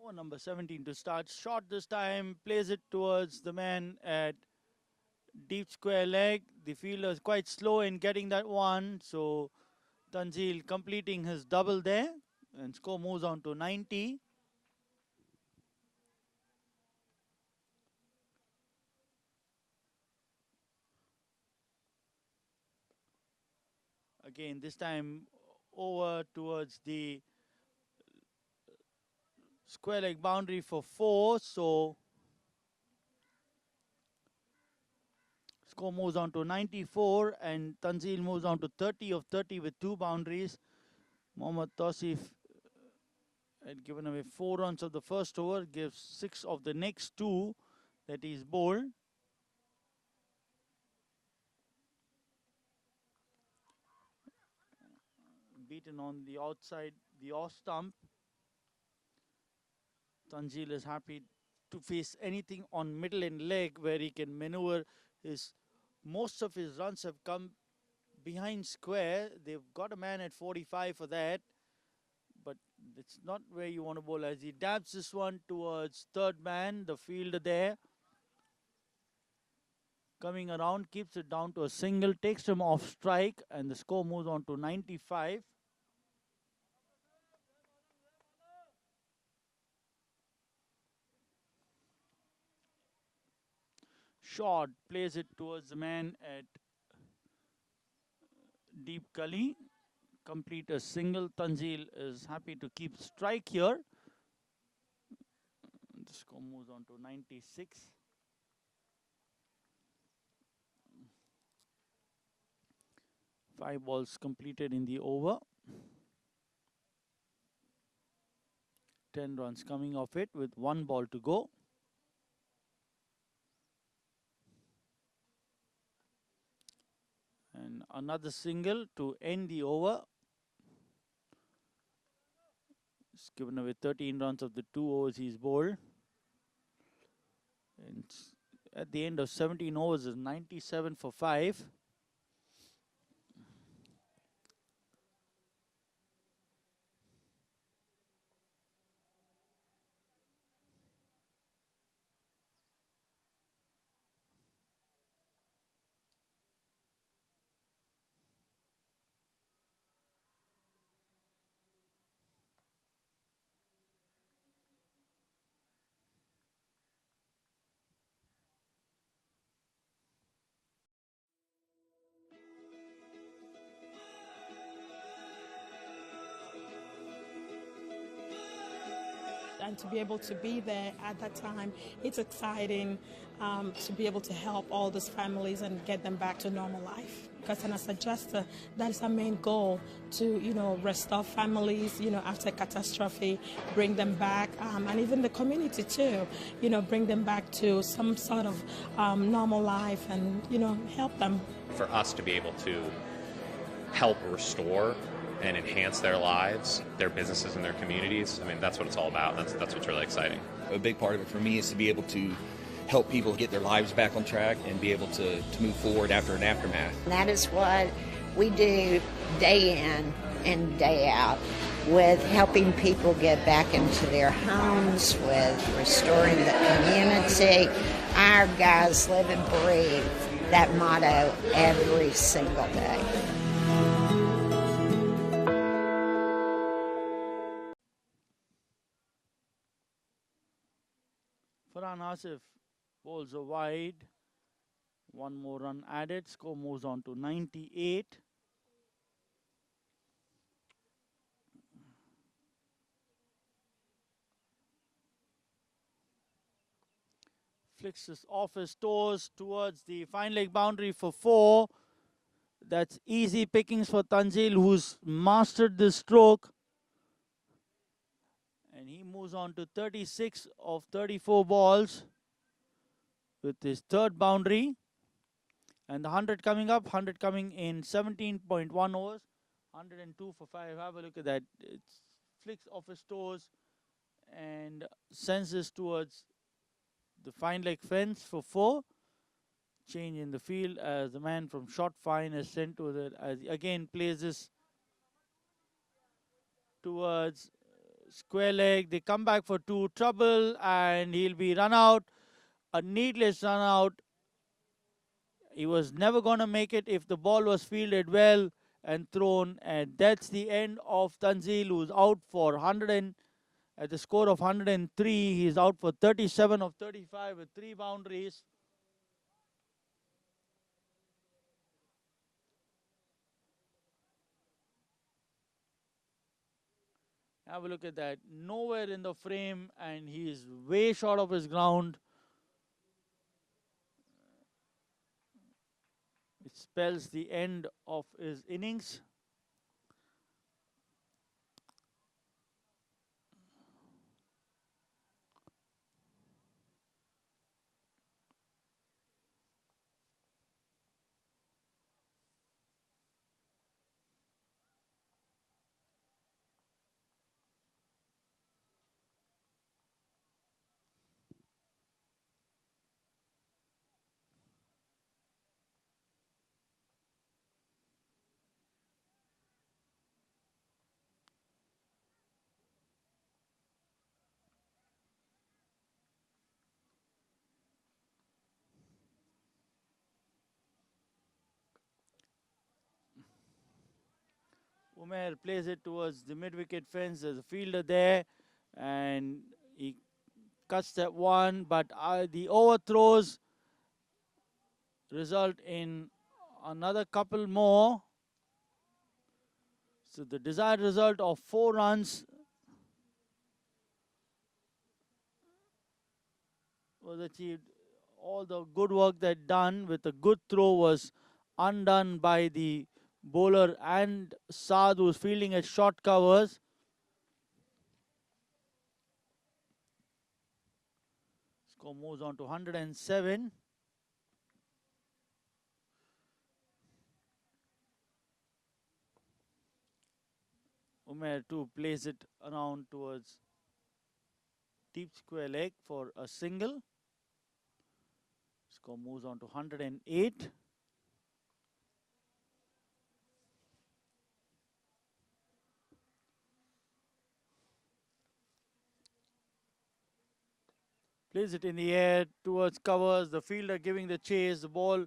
Over number 17 to start. Shot this time. Plays it towards the man at deep square leg. The fielder is quite slow in getting that one. So Tanzil completing his double there. And score moves on to 90. Again, this time over towards the square leg boundary for 4. So score moves on to 94 and Tanzil moves on to 30 of 30 with 2 boundaries. Mohammad Tausif had given away 4 runs of the first over, gives 6 of the next 2 that he's bowled. Beaten on the outside, the off stump. Tanzil is happy to face anything on middle and leg where he can maneuver. Most of his runs have come behind square. They've got a man at 45 for that, but it's not where you want to bowl as he dabs this one towards third man, the fielder there. Coming around, keeps it down to a single, takes him off strike, and the score moves on to 95. Short, plays it towards the man at deep gully. Complete a single. Tanzil is happy to keep strike here. The score moves on to 96. Five balls completed in the over. 10 runs coming off it with 1 ball to go. And another single to end the over. He's given away 13 runs of the 2 overs he's bowled. And at the end of 17 overs is 97 for 5. and to be able to be there at that time, it's exciting to be able to help all these families and get them back to normal life. Because as a adjuster, that is our main goal, to restore families after catastrophe, bring them back, and even the community too, bring them back to some sort of normal life and help them. For us to be able to help restore and enhance their lives, their businesses, and their communities, I mean, that's what it's all about. That's what's really exciting. A big part of it for me is to be able to help people get their lives back on track and be able to move forward after an aftermath. And that is what we do day in and day out, with helping people get back into their homes, with restoring the community. Our guys live and breathe that motto every single day. Farhan Asif bowls a wide. One more run added. Score moves on to 98. Flicks this off his toes towards the fine leg boundary for 4. That's easy pickings for Tanzil, who's mastered this stroke. And he moves on to 36 of 34 balls with his third boundary. And the 100 coming up, 100 coming in 17.1 overs. 102 for 5. Have a look at that. It flicks off his toes and sends this towards the fine leg fence for 4. Change in the field as the man from short fine is sent to the, as he again plays this towards square leg. They come back for 2, trouble, and he'll be run out. A needless run out. He was never going to make it if the ball was fielded well and thrown. And that's the end of Tanzil, who's out for 100 at the score of 103. He's out for 37 of 35 with 3 boundaries. Have a look at that. Nowhere in the frame, and he is way short of his ground. It spells the end of his innings. Umair plays it towards the mid-wicket fence. There's a fielder there, and he cuts that one. But the overthrows result in another couple more. So the desired result of 4 runs was achieved. All the good work that done with a good throw was undone by the bowler and Saad, who's fielding at short covers. Score moves on to 107. Umair too plays it around towards deep square leg for a single. Score moves on to 108. Plays it in the air towards covers. The fielder giving the chase. The ball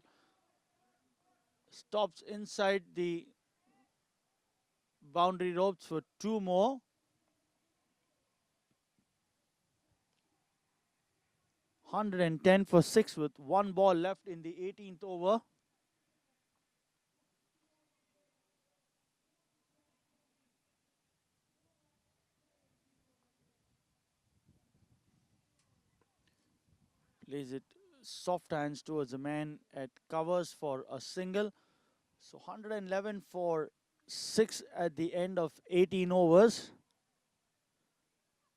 stops inside the boundary ropes for 2 more. $110 for 6 with 1 ball left in the 18th over. Plays it soft hands towards the man at covers for a single. So 111 for 6 at the end of 18 overs.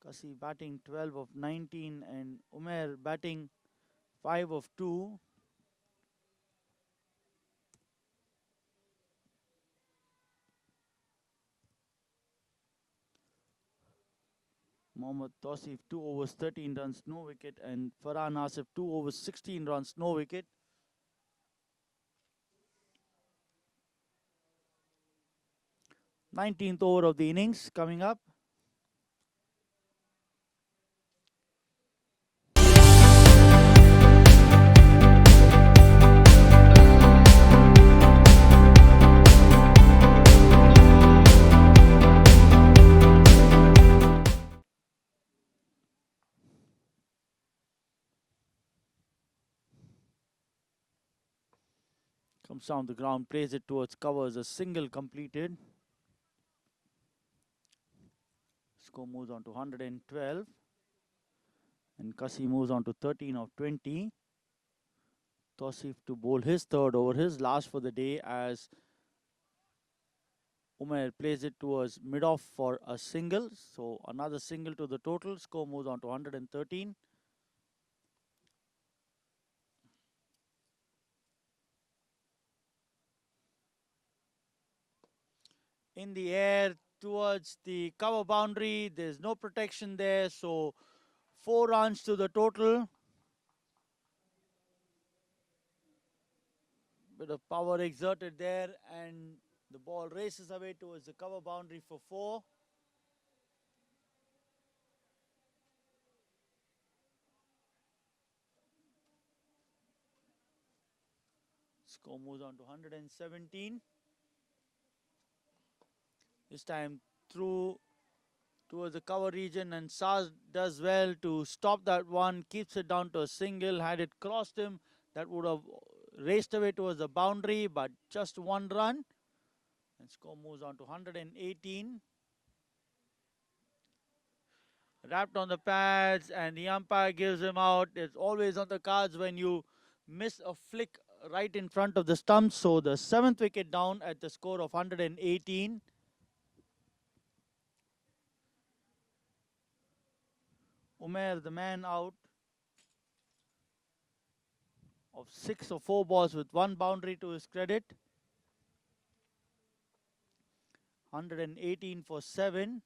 Kasi batting 12 of 19 and Umair batting 5 of 2. Mohammad Tausif 2 overs 13 runs, no wicket, and Farhan Asif 2 overs 16 runs, no wicket. Nineteenth over of the innings coming up. Comes down the ground, plays it towards covers, a single completed. Score moves on to 112. And Kasi moves on to 13 of 20. Tausif to bowl his third over, his last for the day, as Umair plays it towards mid-off for a single. So another single to the total. Score moves on to 113. In the air towards the cover boundary. There's no protection there. So 4 runs to the total. Bit of power exerted there, and the ball races away towards the cover boundary for 4. Score moves on to 117. This time through towards the cover region, and Saz does well to stop that one, keeps it down to a single. Had it crossed him, that would have raced away towards the boundary, but just 1 run. And score moves on to 118. Wrapped on the pads, and the umpire gives him out. It's always on the cards when you miss a flick right in front of the stumps. So the 7th wicket down at the score of 118. Umair, the man out of 6 or 4 balls with 1 boundary to his credit. 118 for 7.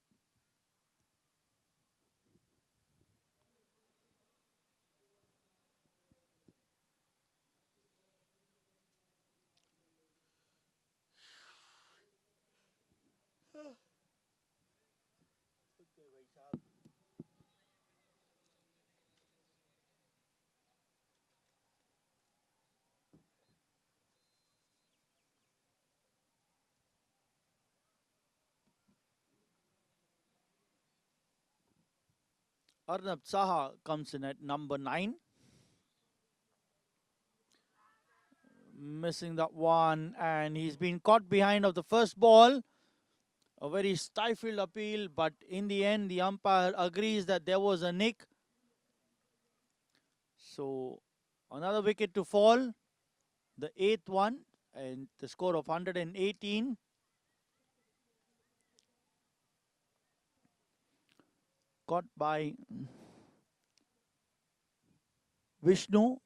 Arnab Saha comes in at number 9. Missing that one, and he's been caught behind of the first ball. A very stifled appeal, but in the end, the umpire agrees that there was a nick. So another wicket to fall, the 8th one, and the score of 118. Caught by Vishnu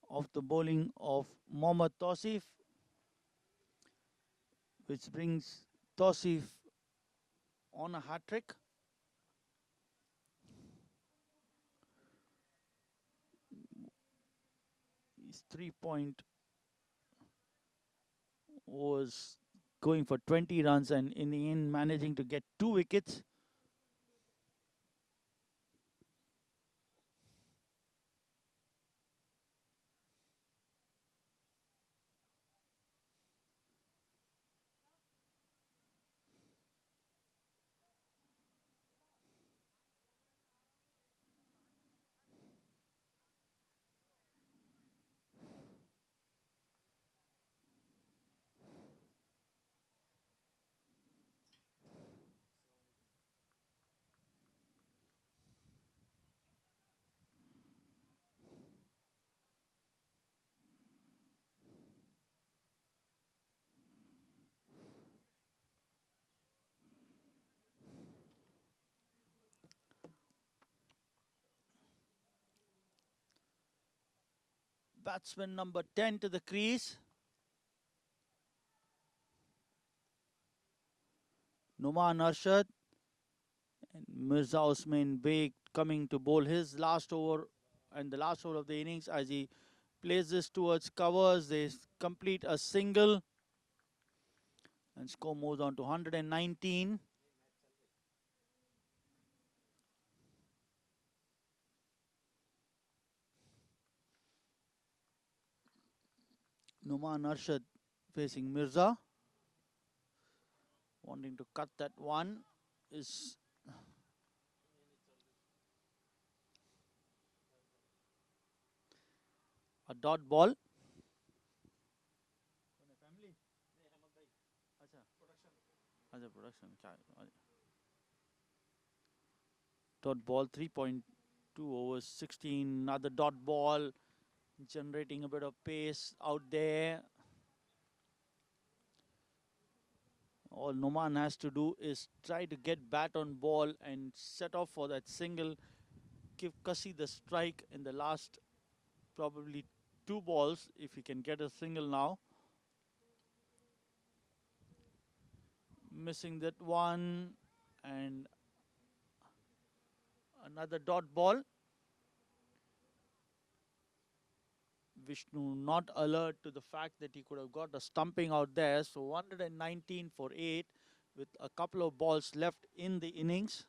of the bowling of Mohammad Tausif, which brings Tausif on a hat-trick. His 3-point was going for 20 runs, and in the end managing to get 2 wickets. Batsman number 10 to the crease. Numan Arshad. And Mirza Usman Beg coming to bowl his last over and the last over of the innings as he plays this towards covers. They complete a single and score moves on to 119. Numan Arshad facing Mirza. Wanting to cut that one is a dot ball. Dot ball, 3.2 overs, 16. Another dot ball, generating a bit of pace out there. All Numan has to do is try to get bat on ball and set off for that single. Give Kasi the strike in the last probably 2 balls if he can get a single now. Missing that one and another dot ball. Vishnu not alert to the fact that he could have got a stumping out there. So 119 for 8 with a couple of balls left in the innings.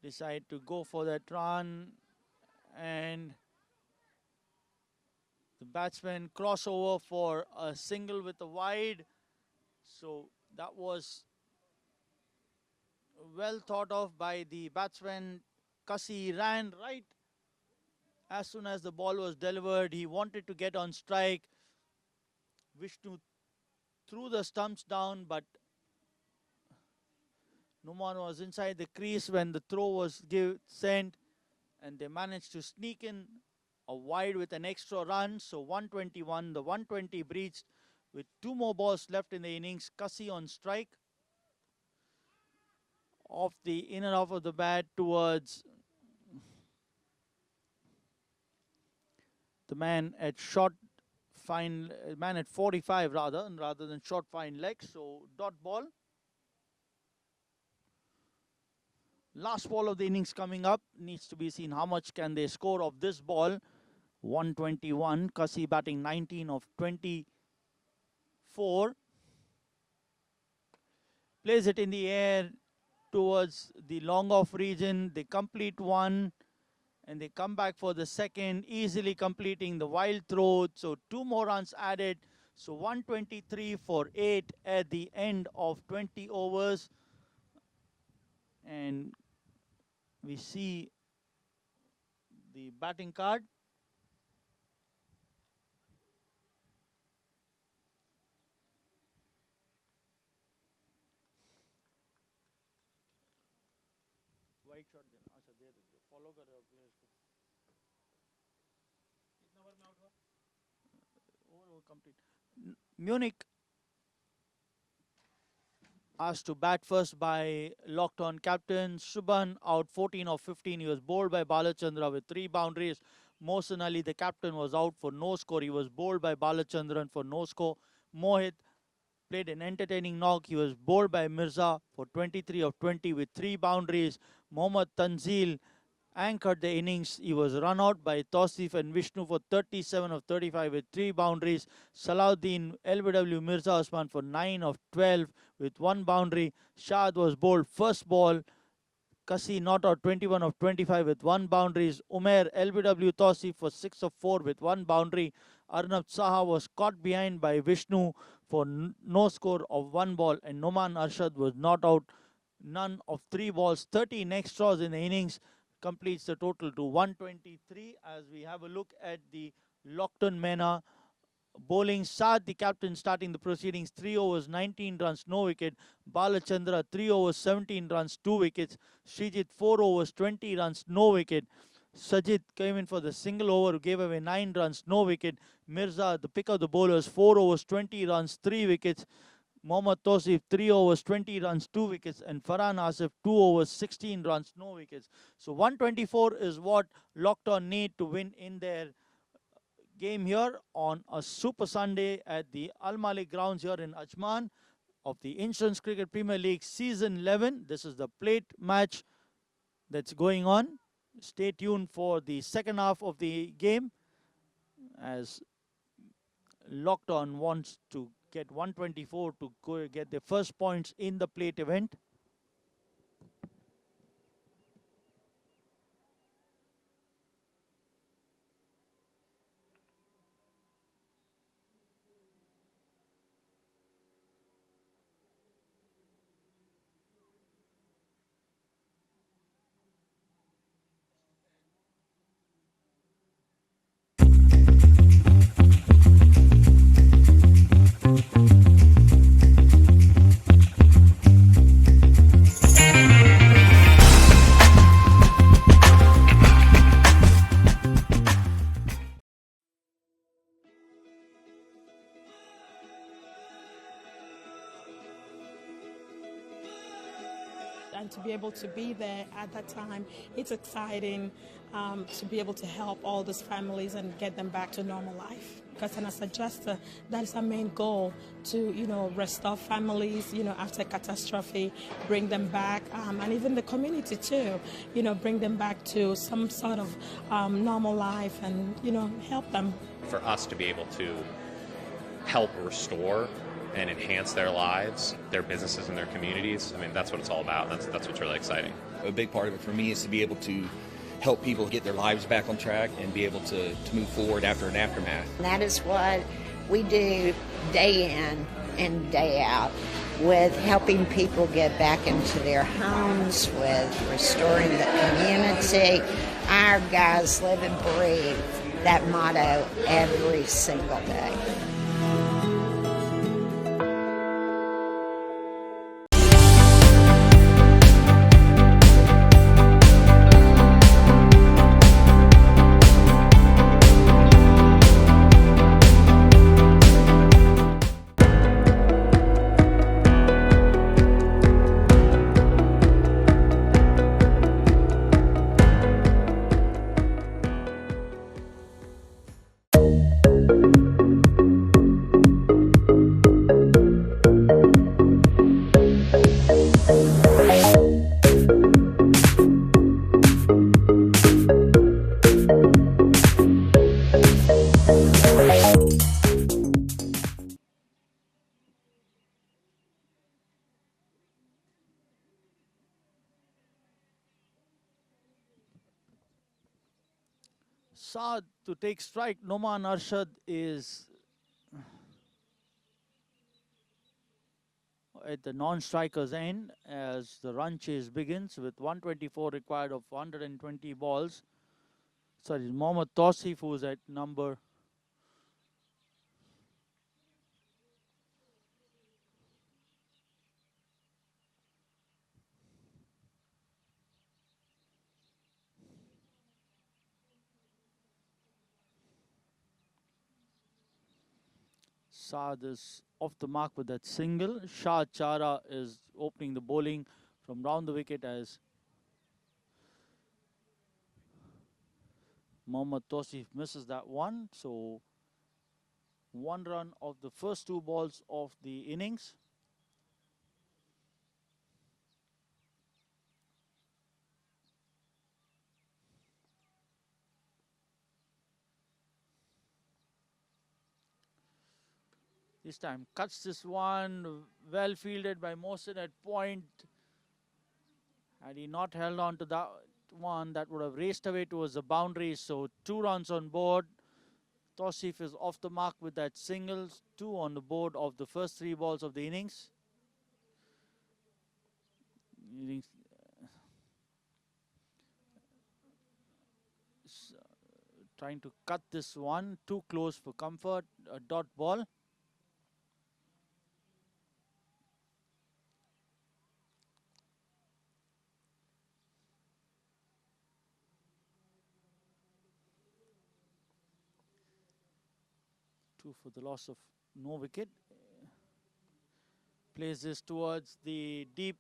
Decide to go for that run and the batsman crossover for a single with a wide. So that was well thought of by the batsman. Kasi ran right as soon as the ball was delivered. He wanted to get on strike. Vishnu threw the stumps down, but Numan was inside the crease when the throw was sent, and they managed to sneak in a wide with an extra run. So 121, the 120 breached with 2 more balls left in the innings. Kasi on strike. Off the inner half of the bat towards the man at short fine, man at 45 rather than short fine legs. So dot ball. Last ball of the innings coming up. Needs to be seen how much can they score of this ball. 121. Kasi batting 19 of 24. Plays it in the air towards the long off region. They complete one and they come back for the second, easily completing the wild throw. So 2 more runs added. So 123 for 8 at the end of 20 overs. And we see the batting card. White shot. Follow complete. Munich asked to bat first by Lockton captain Shubhan, out 14 of 15. He was bowled by Balachandra with 3 boundaries. Mohsin Ali, the captain, was out for no score. He was bowled by Balachandran for no score. Mohit played an entertaining knock. He was bowled by Mirza for 23 of 20 with 3 boundaries. Mohammad Tanzil anchored the innings. He was run out by Tausif and Vishnu for 37 of 35 with 3 boundaries. Salahuddin LBW Mirza Osman for 9 of 12 with 1 boundary. Shad was bowled first ball. Kasi not out 21 of 25 with 1 boundaries. Umair LBW Tausif for 6 of 4 with 1 boundary. Arnab Saha was caught behind by Vishnu for no score of 1 ball, and Numan Arshad was not out. None of 3 balls. 13 extras in the innings completes the total to 123. As we have a look at the Lockton Mena bowling, Saad, the captain, starting the proceedings. 3 overs, 19 runs, no wicket. Balachandra, 3 overs, 17 runs, 2 wickets. Srijit, 4 overs, 20 runs, no wicket. Sajid came in for the single over, gave away 9 runs, no wicket. Mirza, the pick of the bowlers, 4 overs, 20 runs, 3 wickets. Mohammad Tosif 3 overs 20 runs 2 wickets, and Farhan Asif 2 overs 16 runs no wickets. So 124 is what Lockton need to win in their game here on a Super Sunday at the Al Malik grounds here in Ajman of the Insurance Cricket Premier League Season 11. This is the plate match that's going on. Stay tuned for the second half of the game as Lockton wants to get 124 to go get their first points in the plate event. And to be able to be there at that time, it's exciting to be able to help all these families and get them back to normal life. Because as a adjuster, that is our main goal, to restore families after catastrophe, bring them back, and even the community too, bring them back to some sort of normal life and help them. For us to be able to help restore and enhance their lives, their businesses, and their communities. I mean, that's what it's all about. That's what's really exciting. A big part of it for me is to be able to help people get their lives back on track and be able to move forward after an aftermath. And that is what we do day in and day out, with helping people get back into their homes, with restoring the community. Our guys live and breathe that motto every single day. Saad to take strike. Noman Arshad is at the non-striker's end as the run chase begins with 124 required of 120 balls. Sorry, Mohammad Tosif, who's at number Saad is off the mark with that single. Shah Chara is opening the bowling from round the wicket as Mohammad Tosif misses that one. So 1 run of the first 2 balls of the innings. This time cuts this one, well fielded by Mohsin at point. Had he not held on to that one, that would have raced away towards the boundary. So 2 runs on board. Tosif is off the mark with that singles. 2 on the board of the first 3 balls of the innings. Trying to cut this one, too close for comfort, a dot ball. For the loss of no wicket. Plays this towards the deep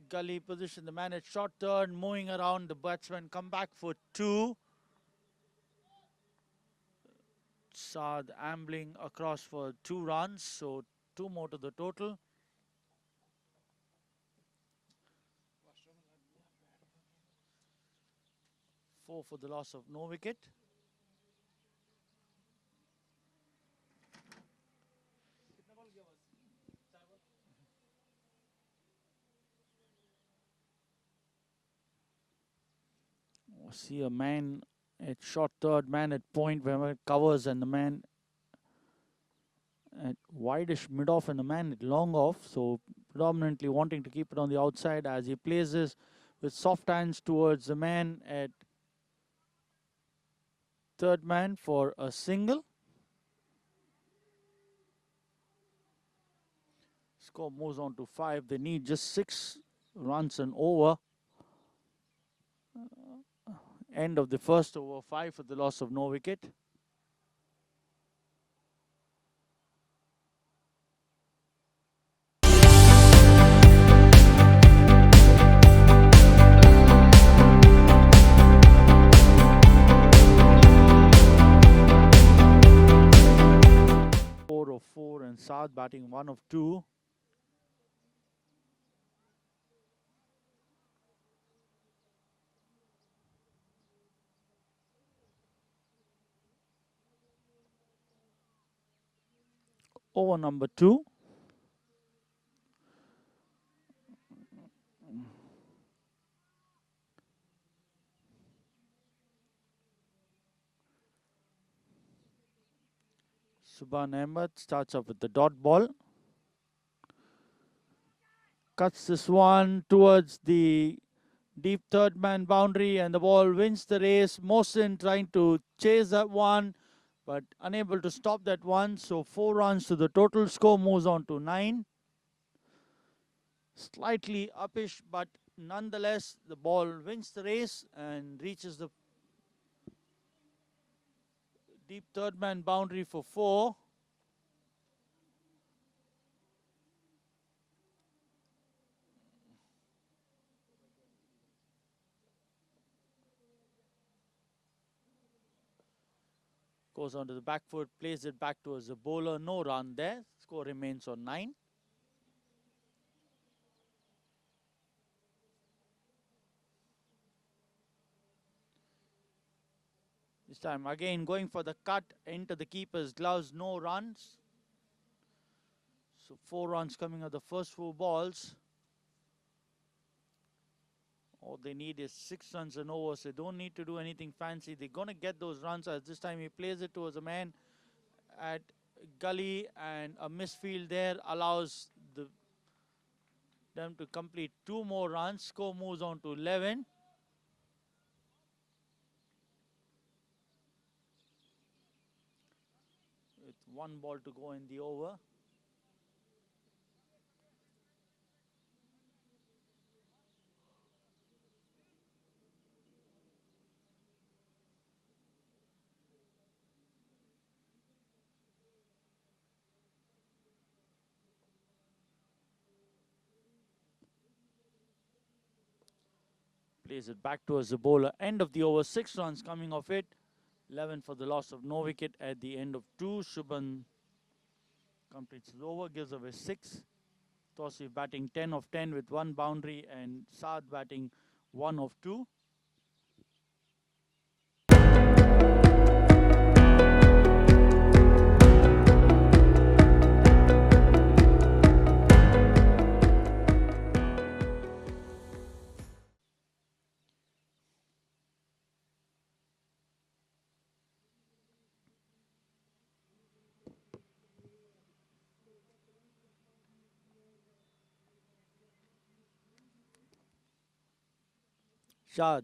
gully position. The man at short third, moving around. The batsman come back for 2. Saad ambling across for 2 runs, so 2 more to the total. Four for the loss of no wicket. See a man at short third, man at point where it covers, and the man at wideish mid off and the man at long off. So predominantly wanting to keep it on the outside as he plays this with soft hands towards the man at third man for a single. Score moves on to 5. They need just 6 runs and over. End of the first over, 5 for the loss of no wicket. Four of 4 and Saad batting 1 of 2. Over number 2. Subhan Ahmed starts off with the dot ball. Cuts this one towards the deep third man boundary and the ball wins the race. Mohsin trying to chase that one but unable to stop that one. So 4 runs to the total. Score moves on to 9. Slightly uppish, but nonetheless the ball wins the race and reaches the deep third man boundary for 4. Goes onto the back foot, plays it back towards the bowler. No run there. Score remains on 9. This time again going for the cut into the keeper's gloves. No runs. So 4 runs coming of the first 4 balls. All they need is 6 runs and over, so they don't need to do anything fancy. They're going to get those runs as this time he plays it towards a man at gully, and a misfield there allows them to complete 2 more runs. Score moves on to 11. With 1 ball to go in the over. Plays it back towards the bowler. End of the over, 6 runs coming off it. 11 for the loss of no wicket at the end of 2. Shubhan completes the over, gives away 6. Tosif batting 10 of 10 with 1 boundary, and Saad batting 1 of 2. Shah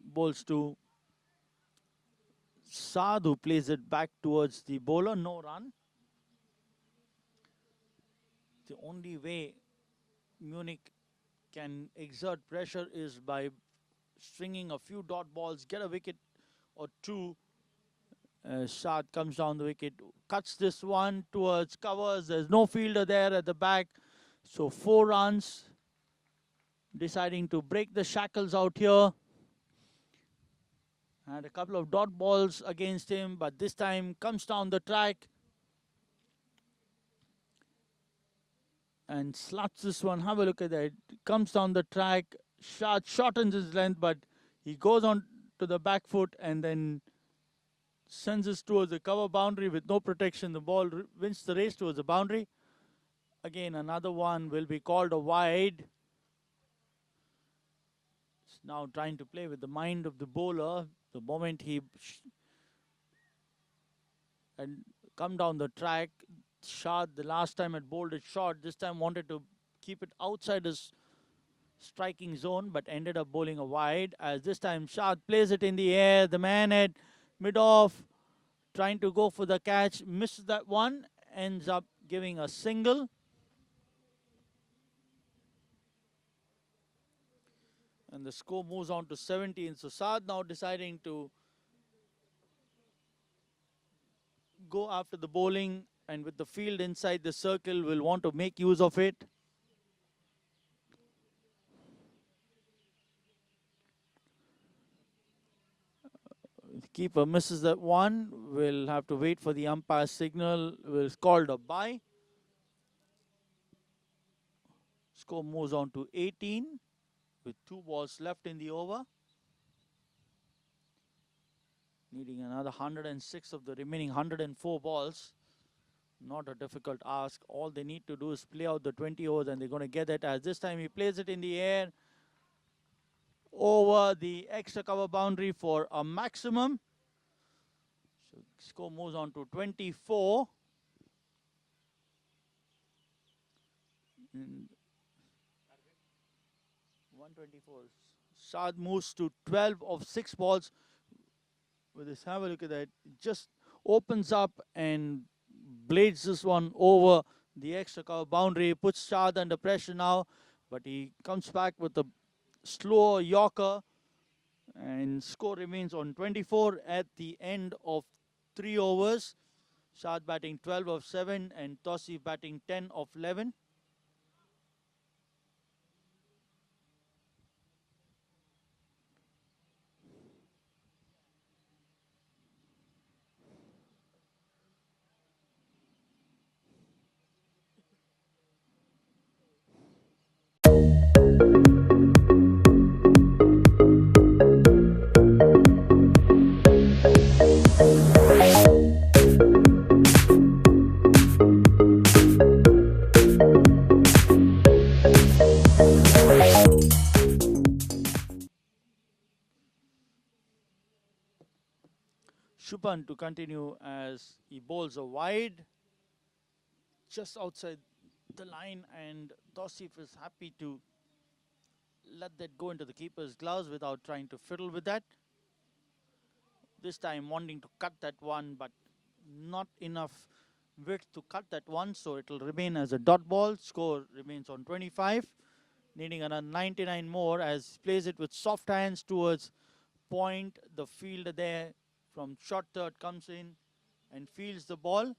bowls to Saad, who plays it back towards the bowler. No run. The only way Munich can exert pressure is by stringing a few dot balls, get a wicket or 2. Saad comes down the wicket cuts this one towards covers. There's no fielder there at the back. So 4 runs, deciding to break the shackles out here. And a couple of dot balls against him, but this time comes down the track and slaps this one. Have a look at that. Comes down the track, shortens his length, but he goes on to the back foot and then sends this towards the cover boundary with no protection. The ball wins the race towards the boundary. Again, another one will be called a wide. It's now trying to play with the mind of the bowler. The moment he and come down the track, Shad the last time had bowled it short. This time wanted to keep it outside his striking zone, but ended up bowling a wide. As this time Shad plays it in the air. The man at mid-off trying to go for the catch, misses that one, ends up giving a single. And the score moves on to 17. So Saad now deciding to go after the bowling, and with the field inside the circle will want to make use of it. The keeper misses that one. We'll have to wait for the umpire's signal. It's called a bye. Score moves on to 18 with 2 balls left in the over. Needing another 106 of the remaining 104 balls. Not a difficult ask. All they need to do is play out the 20 overs and they're going to get it. As this time he plays it in the air over the extra cover boundary for a maximum. So score moves on to 24. And 124. Saad moves to 12 of 6 balls. With this, have a look at that. Just opens up and blades this one over the extra cover boundary. Puts Shad under pressure now, but he comes back with a slower Yorker, and score remains on 24 at the end of 3 overs. Shad batting 12 of 7 and Tosif batting 10 of 11. Shupan to continue as he bowls a wide just outside the line, and Tosif is happy to let that go into the keeper's gloves without trying to fiddle with that. This time wanting to cut that one, but not enough width to cut that one, so it will remain as a dot ball. Score remains on 25, needing another 99 more as he plays it with soft hands towards point. The fielder there from short third comes in and fields the ball.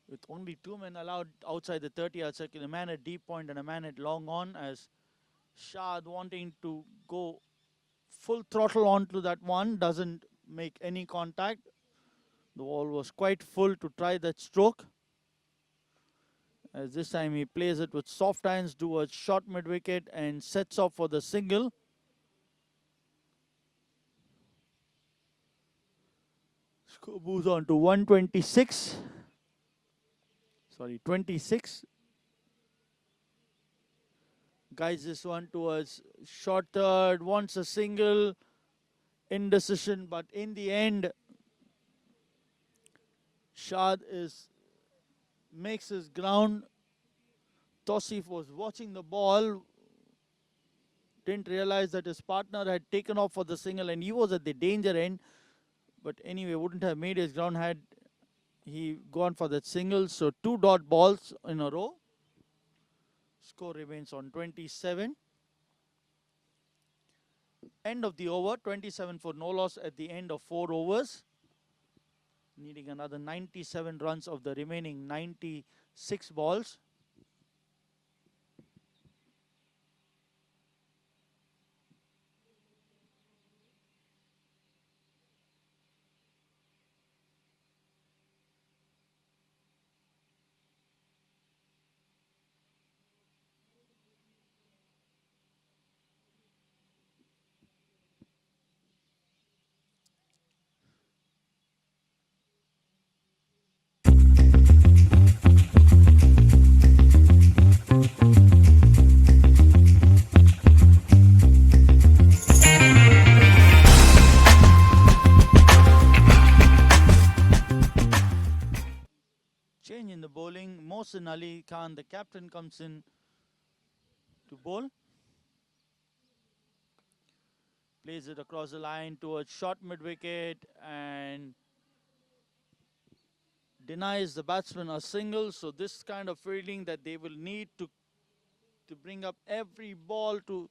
With only 2 men allowed outside the 30-yard circle, a man at deep point and a man at long on, as Shad wanting to go full throttle onto that one, doesn't make any contact. The ball was quite full to try that stroke. As this time he plays it with soft hands towards short mid-wicket and sets off for the single. Score moves on to 126. Sorry, 26. Guides this one towards short third, wants a single, indecision, but in the end, Shad makes his ground. Tosif was watching the ball, didn't realize that his partner had taken off for the single and he was at the danger end. But anyway, wouldn't have made his ground had he gone for that single. So 2 dot balls in a row. Score remains on 27. end of the over, 27 for no loss at the end of 4 overs. Needing another 97 runs of the remaining 96 balls. Change in the bowling. Mohsin Ali Khan, the captain, comes in to bowl. Plays it across the line towards short mid-wicket and denies the batsman a single. So this kind of fielding that they will need to bring up every ball to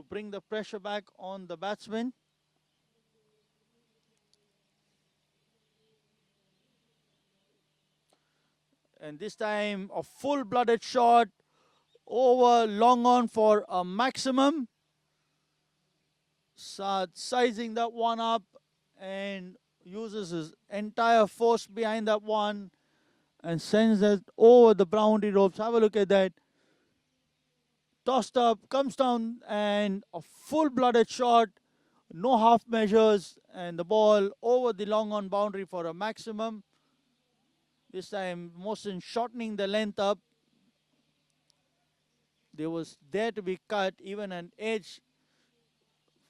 bring the pressure back on the batsman. And this time a full-blooded shot over long on for a maximum. Saad sizing that one up and uses his entire force behind that one and sends it over the boundary ropes. Have a look at that. Tossed up, comes down, and a full-blooded shot. No half measures, and the ball over the long on boundary for a maximum. This time Mohsin shortening the length up. There was there to be cut, even an edge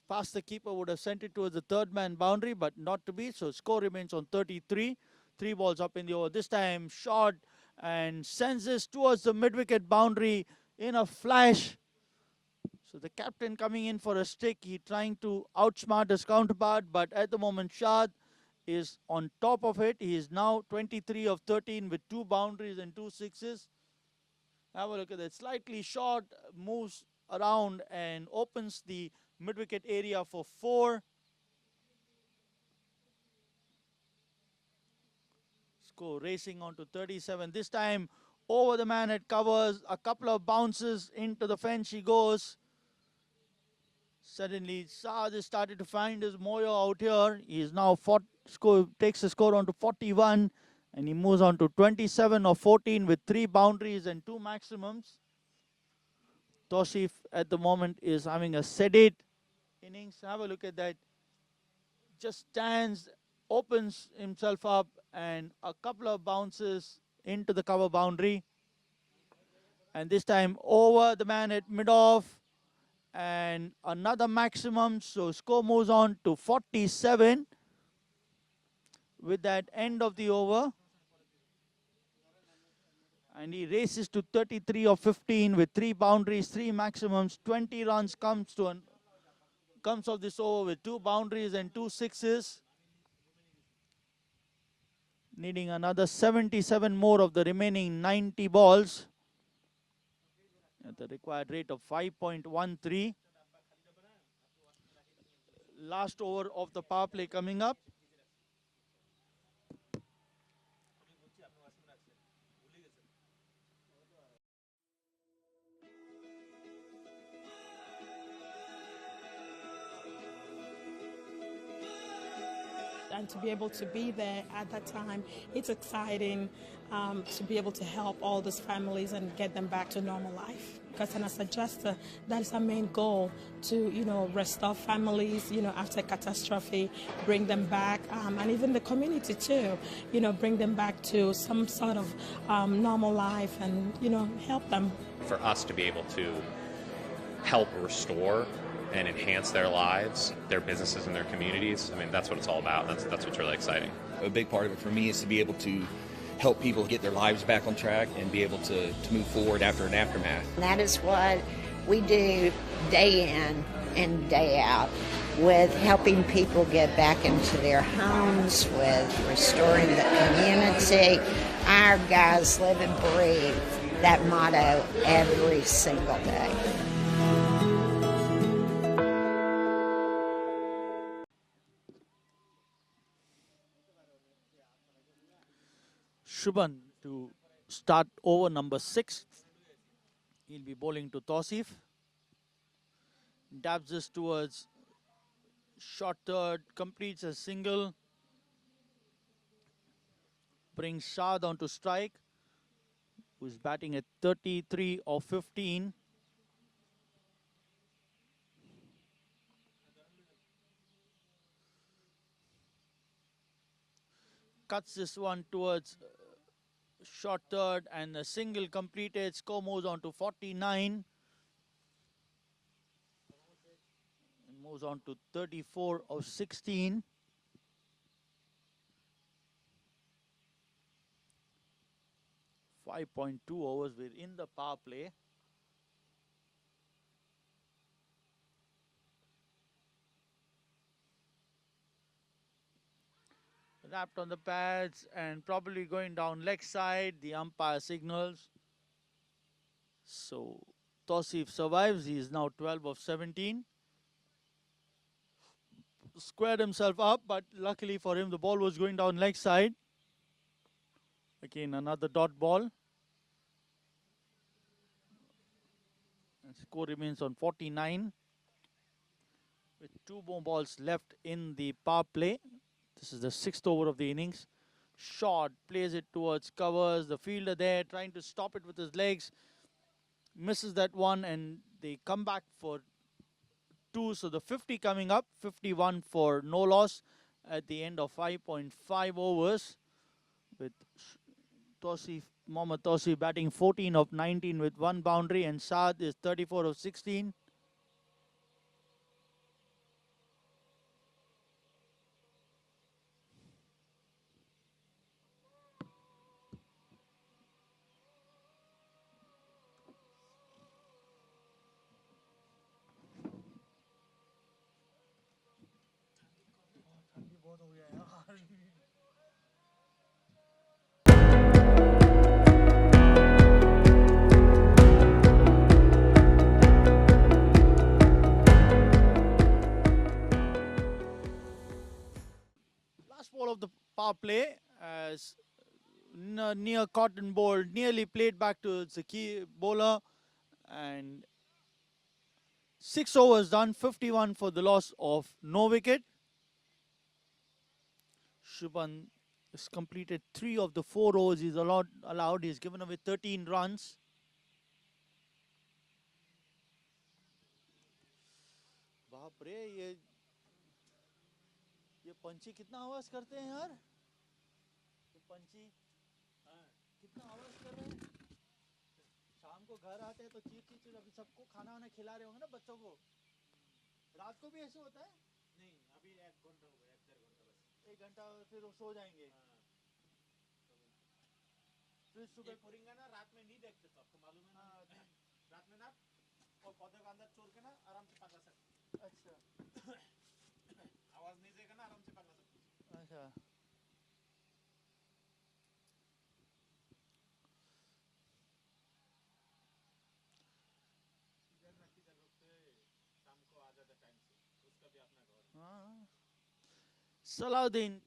past the keeper would have sent it towards the third man boundary, but not to be. So score remains on 33. 3 balls up in the over. This time short and sends this towards the mid-wicket boundary in a flash. So the captain coming in for a stick. He trying to outsmart his counterpart, but at the moment Shad is on top of it. He is now 23 of 13 with 2 boundaries and 2 sixes. Have a look at that. Slightly short, moves around and opens the mid-wicket area for 4. Score racing on to 37. This time over the man at covers. A couple of bounces into the fence he goes. Suddenly Saad has started to find his moyo out here. He is now takes the score on to 41 and he moves on to 27 of 14 with 3 boundaries and 2 maximums. Tosif at the moment is having a sedate innings. Have a look at that. Just stands, opens himself up and a couple of bounces into the cover boundary. And this time over the man at mid-off and another maximum. So score moves on to 47 with that end of the over. And he races to 33 of 15 with 3 boundaries, 3 maximums. 20 runs comes off this over with 2 boundaries and 2 sixes. Needing another 77 more of the remaining 90 balls at the required rate of 5.13. Last over of the power play coming up. And to be able to be there at that time, it's exciting to be able to help all those families and get them back to normal life. Because as a adjuster, that is our main goal, to restore families, after catastrophe, bring them back, and even the community too, bring them back to some sort of normal life and help them. For us to be able to help restore and enhance their lives, their businesses, and their communities. I mean, that's what it's all about. That's what's really exciting. A big part of it for me is to be able to help people get their lives back on track and be able to move forward after an aftermath. And that is what we do day in and day out, with helping people get back into their homes, with restoring the community. Our guys live and breathe that motto every single day. Shubhan to start over number 6. He'll be bowling to Tausif. Dabs this towards short third, completes a single. Brings Shah down to strike, who's batting at 33 or 15. Cuts this one towards short third and a single completed. Score moves on to 49. And moves on to 34 of 16. .2 overs. We're in the power play. Wrapped on the pads and probably going down leg side. The umpire signals. So Tausif survives. He is now 12 of 17. Squared himself up, but luckily for him, the ball was going down leg side. Again, another dot ball. And score remains on 49. With 2 more balls left in the power play. This is the 6th over of the innings. Short, plays it towards covers. The fielder there trying to stop it with his legs. Misses that one and they come back for 2. So the 50 coming up. 51 for no loss at the end of 5.5 overs. With Mohammad Tausif batting 14 of 19 with 1 boundary. And Saad is 34 of 16. Last ball of the power play as near cotton ball, nearly played back to the key bowler, and 6 overs done, 51 for the loss of no wicket. Shubhan has completed 3 of the 4 overs he's allowed. He's given away 13 runs. बाप रे, ये पंछी कितना आवाज करते हैं यार? ये पंछी कितना आवाज कर रहे हैं? शाम को घर आते हैं तो चीर चीर चीर, अभी सबको खाना वाना खिला रहे होंगे ना बच्चों को. रात को भी ऐसे होता है? नहीं, अभी 1 घंटा हो गया, 1.5 घंटा बस. 1 घंटा फिर वो सो जाएंगे. फिर सुबह पुरिंगा ना, रात में नहीं देखते तो आपको मालूम है ना. रात में ना और पौधे के अंदर छोड़ के ना आराम से पकड़ा सकते. अच्छा. आवाज नहीं देगा ना, आराम से पकड़ा सकते. अच्छा. Salahuddin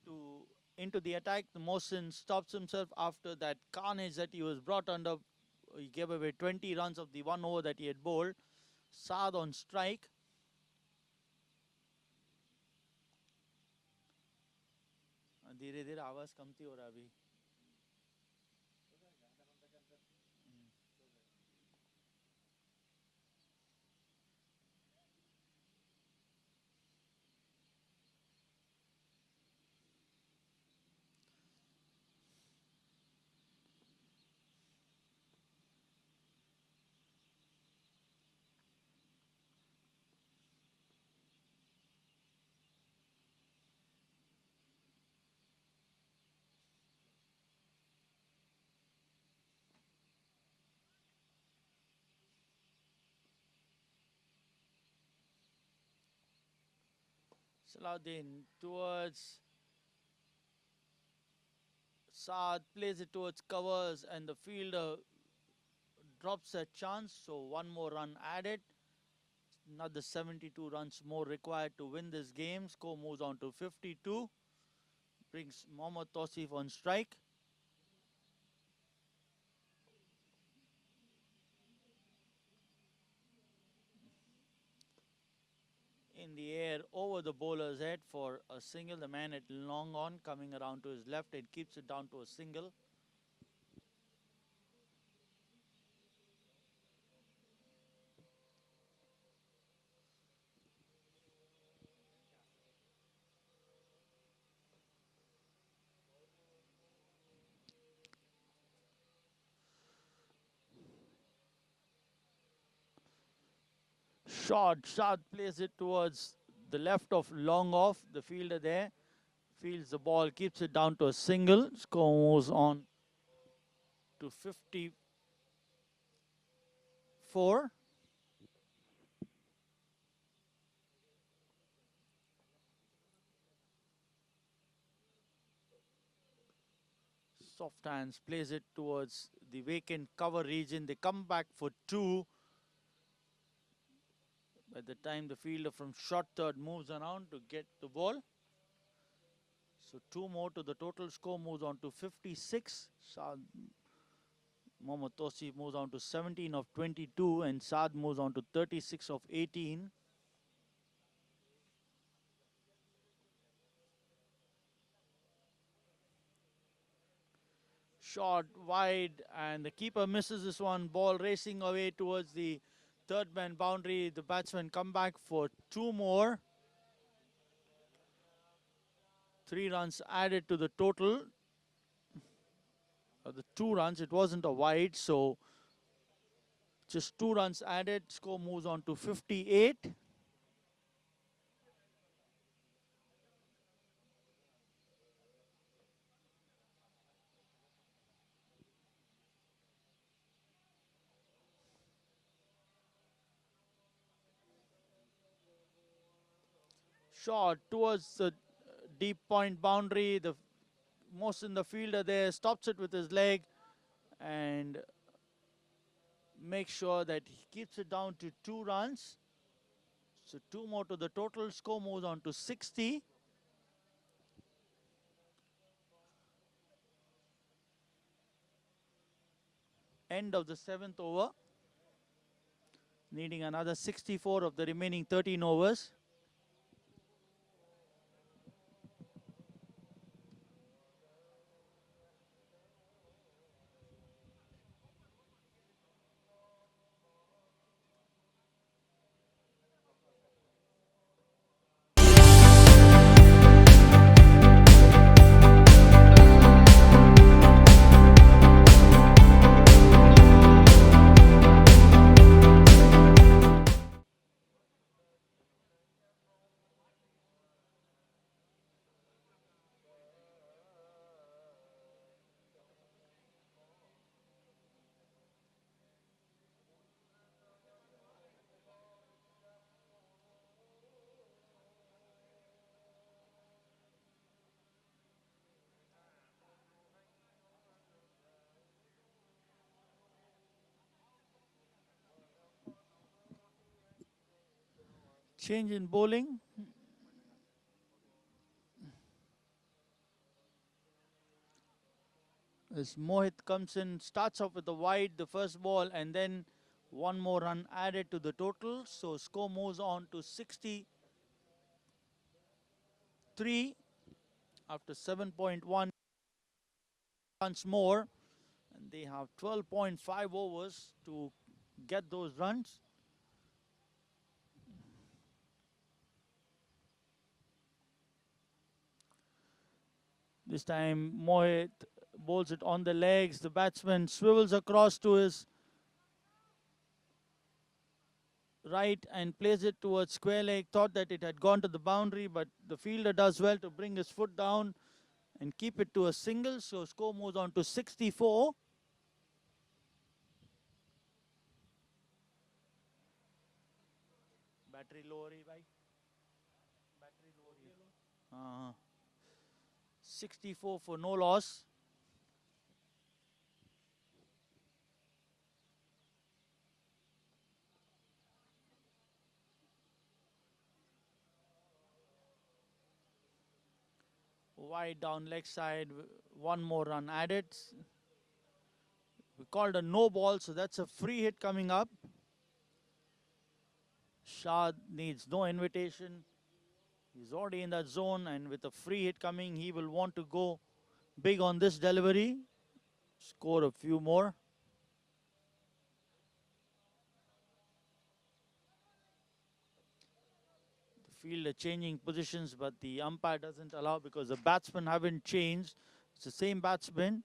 into the attack. The Mohsin stops himself after that carnage that he was brought under. He gave away 20 runs of the 1 over that he had bowled. Saad on strike. धीरे धीरे आवाज कमती हो रहा अभी. Salahuddin towards Saad, plays it towards covers, and the fielder drops a chance. So 1 more run added. Another 72 runs more required to win this game. Score moves on to 52. Brings Mohammad Tausif on strike. in the air over the bowler's head for a single. The man at long on coming around to his left and keeps it down to a single. Shot. Shot plays it towards the left of long off. The fielder there fields the ball, keeps it down to a single. Score moves on to 54. Soft hands plays it towards the vacant cover region. They come back for two. By the time the fielder from short third moves around to get the ball. So two more to the total. Score moves on to 56. Mohammad Tosi moves on to 17 of 22 and Saad moves on to 36 of 18. Shot wide and the keeper misses this one. Ball racing away towards the third man boundary. The batsmen come back for two more. 3 runs added to the total. The 2 runs, it wasn't a wide, so just 2 runs added. Score moves on to 58. Shot towards the deep point boundary. The most in the fielder there stops it with his leg and makes sure that he keeps it down to 2 runs. So 2 more to the total. Score moves on to 60. End of the 7th over. Needing another 64 of the remaining 13 overs. Change in bowling. As Mohit comes in, starts off with a wide, the first ball, and then 1 more run added to the total. So score moves on to 63 after 7.1 runs more. And they have 12.5 overs to get those runs. This time Mohit bowls it on the legs. The batsman swivels across to his right and plays it towards square leg. Thought that it had gone to the boundary, but the fielder does well to bring his foot down and keep it to a single. So score moves on to 64. Battery low हो रही भाई. Battery low हो रही है. 64 for no loss. Wide down leg side, 1 more run added. We called a no ball, so that's a free hit coming up. Shad needs no invitation. He's already in that zone, and with a free hit coming, he will want to go big on this delivery, score a few more. The field are changing positions, but the umpire doesn't allow because the batsmen haven't changed. It's the same batsman.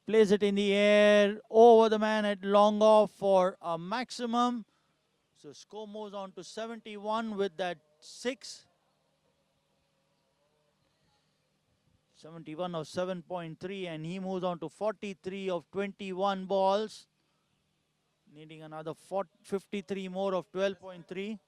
Plays it in the air over the man at long off for a maximum. So score moves on to 71 with that 6. 71 of 7.3, and he moves on to 43 of 21 balls. Needing another 53 more of 12.3.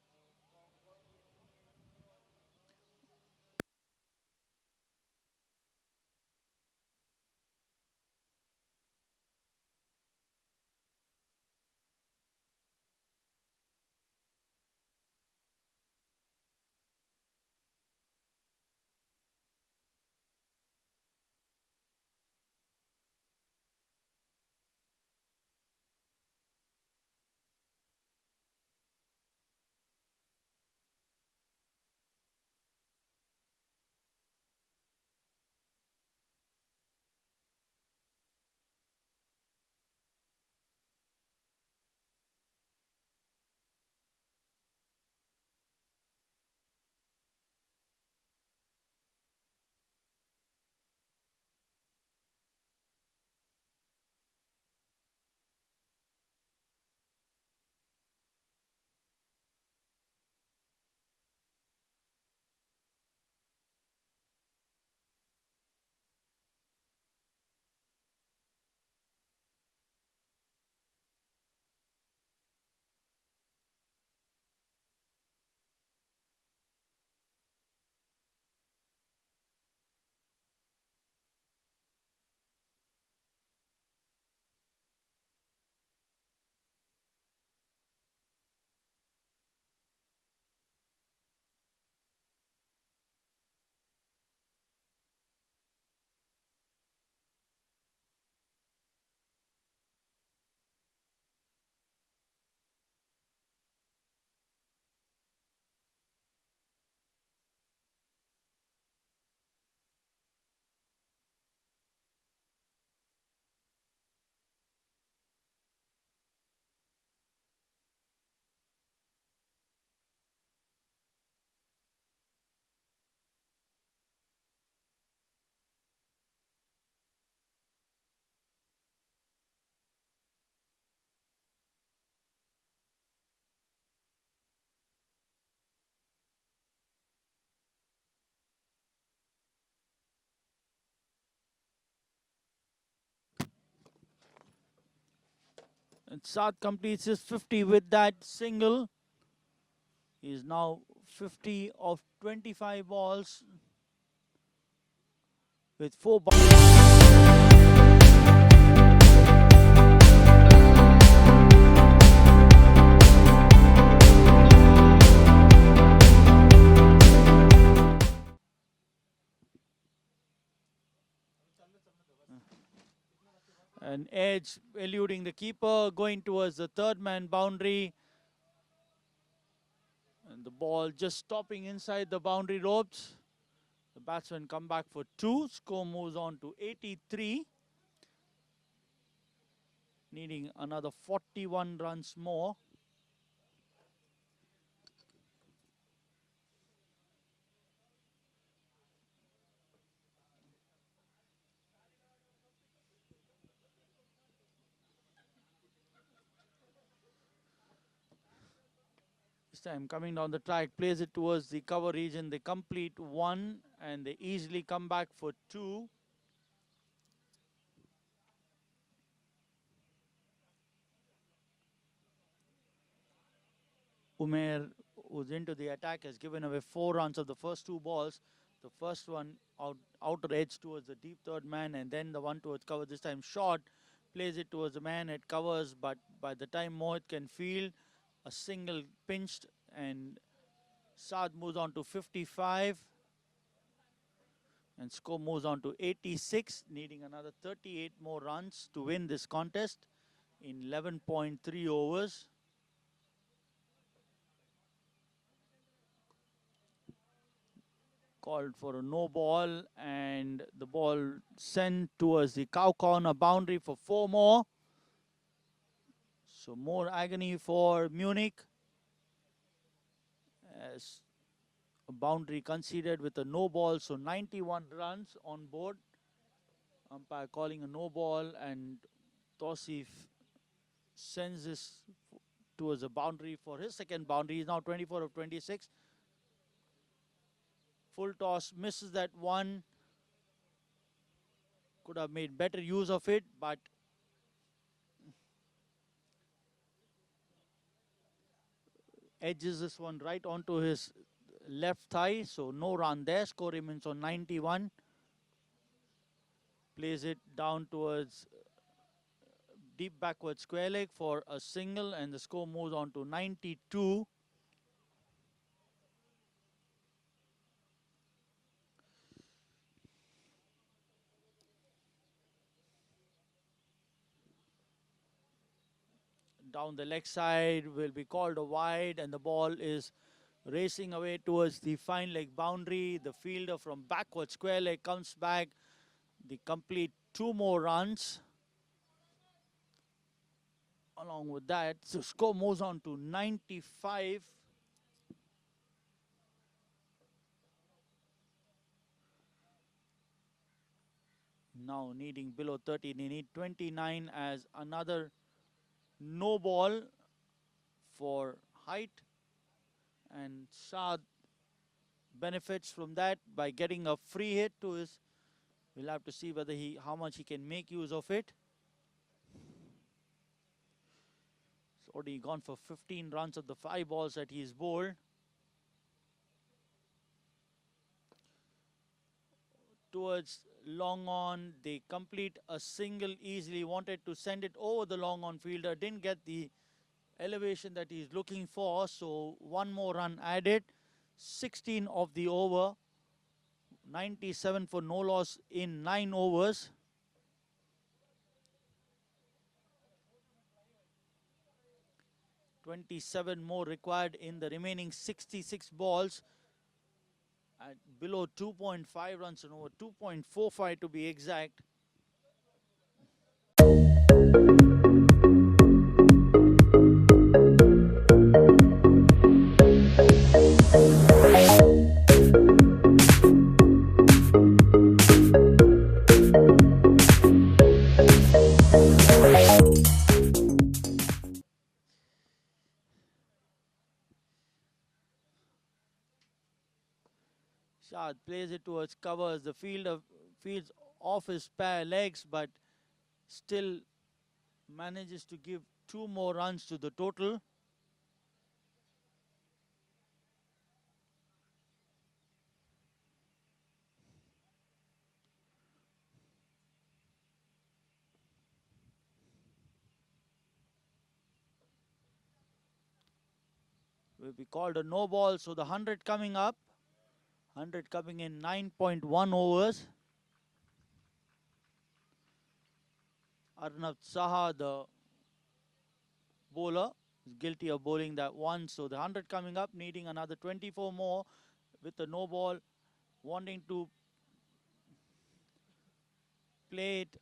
And Saad completes his 50 with that single. He is now 50 of 25 balls with 4 an edge eluding the keeper, going towards the third man boundary. And the ball just stopping inside the boundary ropes. The batsmen come back for 2. Score moves on to 83. Needing another 41 runs more. This time coming down the track, plays it towards the cover region. They complete 1 and they easily come back for 2. Umair, who's into the attack, has given away 4 runs of the first 2 balls. The first one outer edge towards the deep third man, and then the one towards cover. This time short, plays it towards the man at covers, but by the time Mohit can field, a single pinched, and Saad moves on to 55. And score moves on to 86, needing another 38 more runs to win this contest in 11.3 overs. called for a no ball, and the ball sent towards the cow corner boundary for 4 more. So more agony for Munich as a boundary conceded with a no ball. So 91 runs on board. Umpire calling a no ball, and Tosif sends this towards a boundary for his second boundary. He's now 24 of 26. Full toss, misses that one. Could have made better use of it, but edges this one right onto his left thigh. So no run there. Score remains on 91. Plays it down towards deep backward square leg for a single, and the score moves on to 92. Down the leg side will be called a wide, and the ball is racing away towards the fine leg boundary. The fielder from backward square leg comes back. The complete 2 more runs. Along with that, so score moves on to 95. Now needing below 30, they need 29 as another no ball for height, and Saad benefits from that by getting a free hit to his. We'll have to see whether how much he can make use of it. He's already gone for 15 runs of the 5 balls that he's bowled. Towards long on, they complete a single easily. Wanted to send it over the long on fielder, didn't get the elevation that he's looking for, so 1 more run added. 16 of the over, 97 for no loss in 9 overs. $27 more required in the remaining 66 balls. At below 2.5 runs and over, 2.45 to be exact. Shad plays it towards covers. The fielder fields off his pair legs, but still manages to give 2 more runs to the total. Will be called a no ball, so the 100 coming up. 100 coming in 9.1 overs. Arnav Saha, the bowler, is guilty of bowling that one. So the 100 coming up, needing another 24 more with the no ball, wanting to play it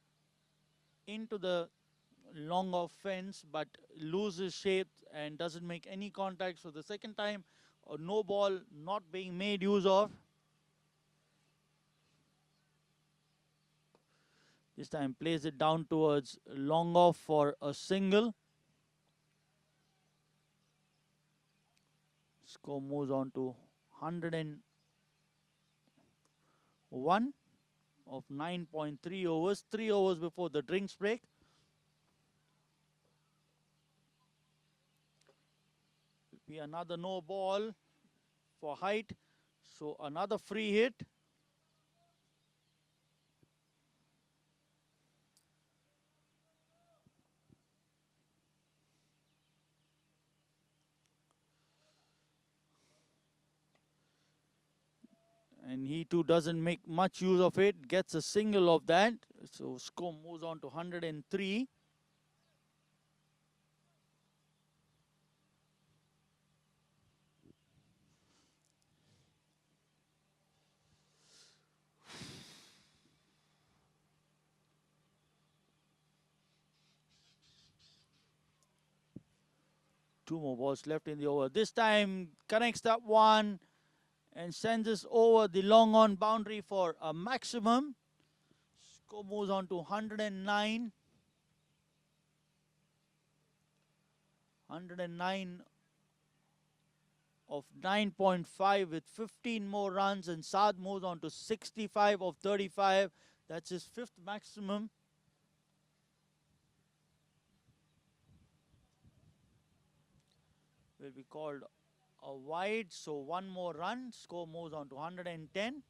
into the long off fence, but loses shape and doesn't make any contact. So the second time, a no ball not being made use of. This time plays it down towards long off for a single. Score moves on to 101 of 9.3 overs. 3 overs before the drinks break. Will be another no ball for height. So another free hit. And he too doesn't make much use of it, gets a single of that. So score moves on to 103. Two more balls left in the over. This time connects that one and sends us over the long on boundary for a maximum. Score moves on to 109. 109 of 9.5 with 15 more runs, and Saad moves on to 65 of 35. That's his fifth maximum. Will be called a wide, so one more run. Score moves on to 110.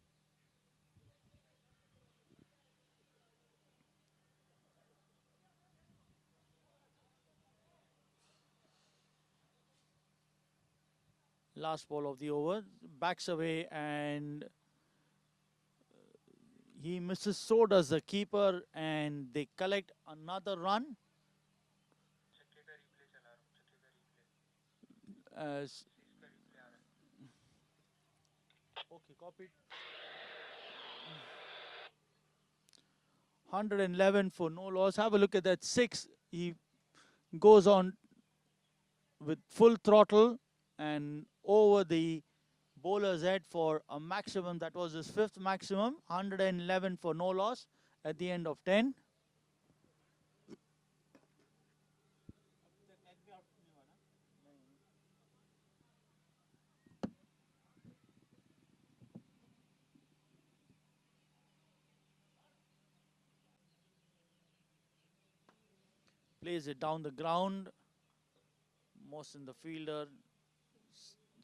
Last ball of the over, backs away, and he misses. So does the keeper, and they collect another run. As okay, copied. 111 for no loss. Have a look at that six. He goes on with full throttle and over the bowler's head for a maximum. That was his fifth maximum. 111 for no loss at the end of 10. Plays it down the ground. Mohsin, the fielder,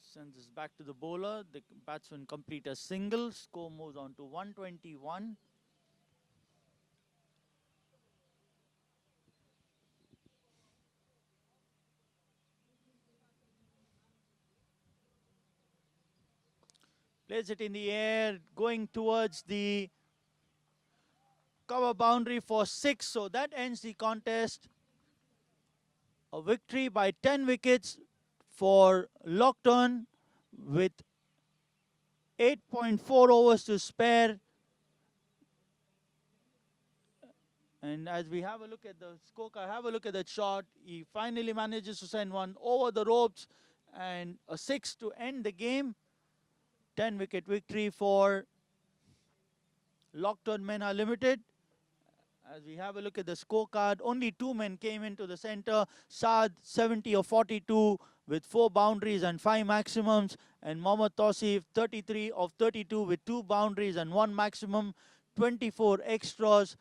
sends this back to the bowler. The batsman complete a single. Score moves on to 121. Plays it in the air, going towards the cover boundary for 6. So that ends the contest. A victory by 10 wickets for Lockton with 8.4 overs to spare. And as we have a look at the scorecard, have a look at that shot. He finally manages to send one over the ropes and a 6 to end the game. 10 wicket victory for Lockton Mena Limited. As we have a look at the scorecard, only 2 men came into the center. Saad 70 of 42 with 4 boundaries and 5 maximums, and Mohammad Tausif 33 of 32 with 2 boundaries and 1 maximum, 24 extras.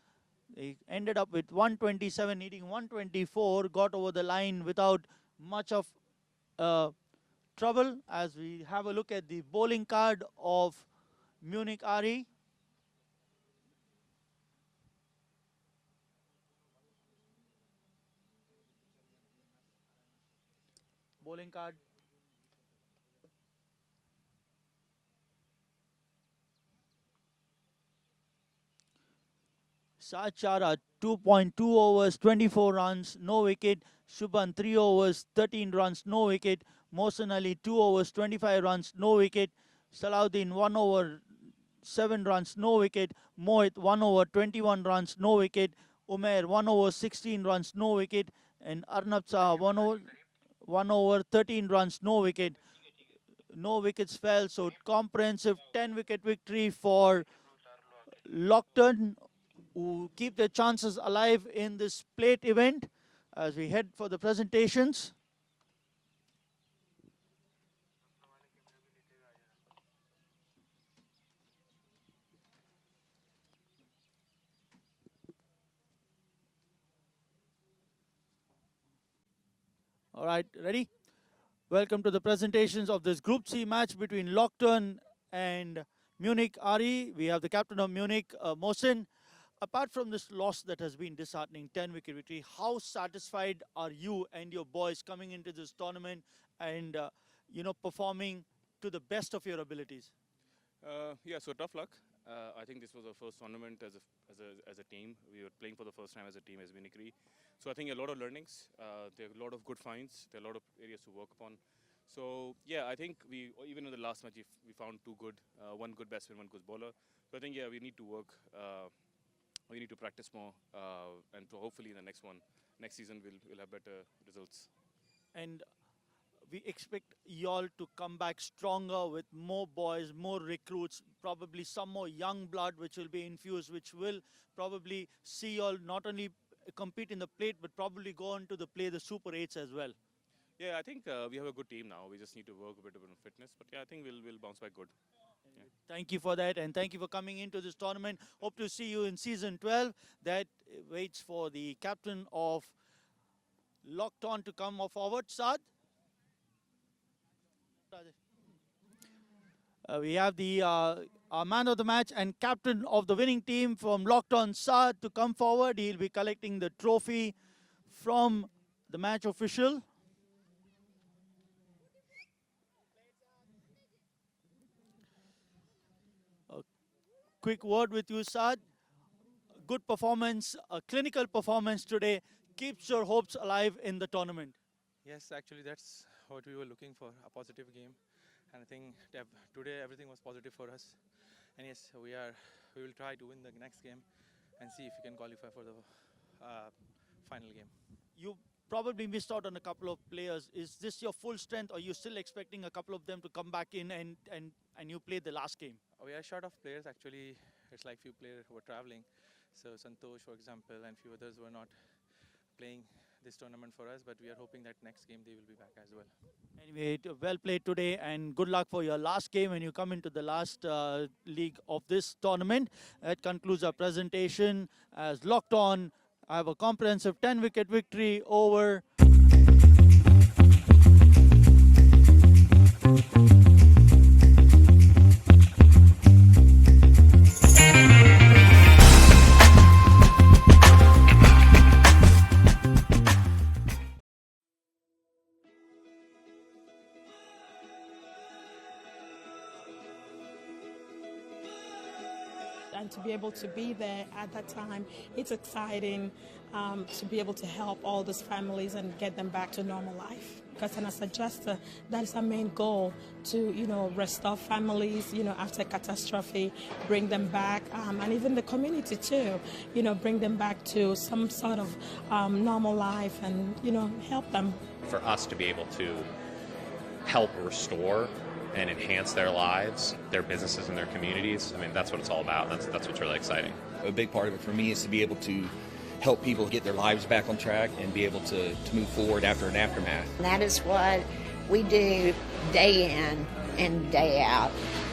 They ended up with 127, needing 124, got over the line without much of trouble. As we have a look at the bowling card of Munich Ari. Bowling card. Sachara 2.2 overs, 24 runs, no wicket. Shubhan 3 overs, 13 runs, no wicket. Mohsen Ali 2 overs, 25 runs, no wicket. Salahuddin 1 over, 7 runs, no wicket. Mohit 1 over, 21 runs, no wicket. Umair 1 over, 16 runs, no wicket. And Arnab Saha 1 over, 13 runs, no wicket. No wickets fell, so comprehensive 10 wicket victory for Lockton, who keep their chances alive in this plate event as we head for the presentations. All right, ready? Welcome to the presentations of this Group C match between Lockton and Munich Ari. We have the captain of Munich, Mohsen. Apart from this loss that has been disheartening, 10 wicket victory, how satisfied are you and your boys coming into this tournament and performing to the best of your abilities? Yeah, so tough luck. I think this was our first tournament as a team. We were playing for the first time as a team as Munich Re. So I think a lot of learnings. There are a lot of good finds. There are a lot of areas to work upon. So yeah, I think we even in the last match we found one good batsman, one good bowler. So I think yeah, we need to work. We need to practice more, and hopefully in the next season we'll have better results. And we expect y'all to come back stronger with more boys, more recruits, probably some more young blood which will be infused, which will probably see y'all not only compete in the plate, but probably go on to play the Super 8s as well. Yeah, I think we have a good team now. We just need to work a bit on fitness. But yeah, I think we'll bounce back good. Yeah. Thank you for that, and thank you for coming into this tournament. Hope to see you in season 12. That waits for the captain of Lockton to come forward. Saad? We have the our man of the match and captain of the winning team from Lockton, Saad, to come forward. He'll be collecting the trophy from the match official. A quick word with you, Saad. Good performance, a clinical performance today keeps your hopes alive in the tournament. Yes, actually that's what we were looking for, a positive game. And I think today everything was positive for us. And yes, we will try to win the next game and see if we can qualify for the final game. You probably missed out on a couple of players. Is this your full strength, or are you still expecting a couple of them to come back in and you played the last game? We are short of players actually. It's like few players who were traveling. So Santosh, for example, and few others were not playing this tournament for us, but we are hoping that next game they will be back as well. Anyway, well played today, and good luck for your last game when you come into the last league of this tournament. That concludes our presentation as Lockton have a comprehensive 10-wicket victory over and to be able to be there at that time, it's exciting to be able to help all these families and get them back to normal life. Because as a adjuster, that is our main goal, to restore families, after catastrophe, bring them back, and even the community too, bring them back to some sort of normal life and help them. For us to be able to help restore and enhance their lives, their businesses, and their communities. I mean, that's what it's all about. That's what's really exciting. A big part of it for me is to be able to help people get their lives back on track and be able to move forward after an aftermath. And that is what we do day in and day out,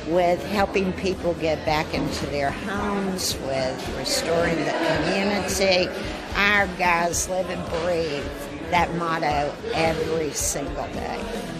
with helping people get back into their homes, with restoring the community. Our guys live and breathe that motto every single day.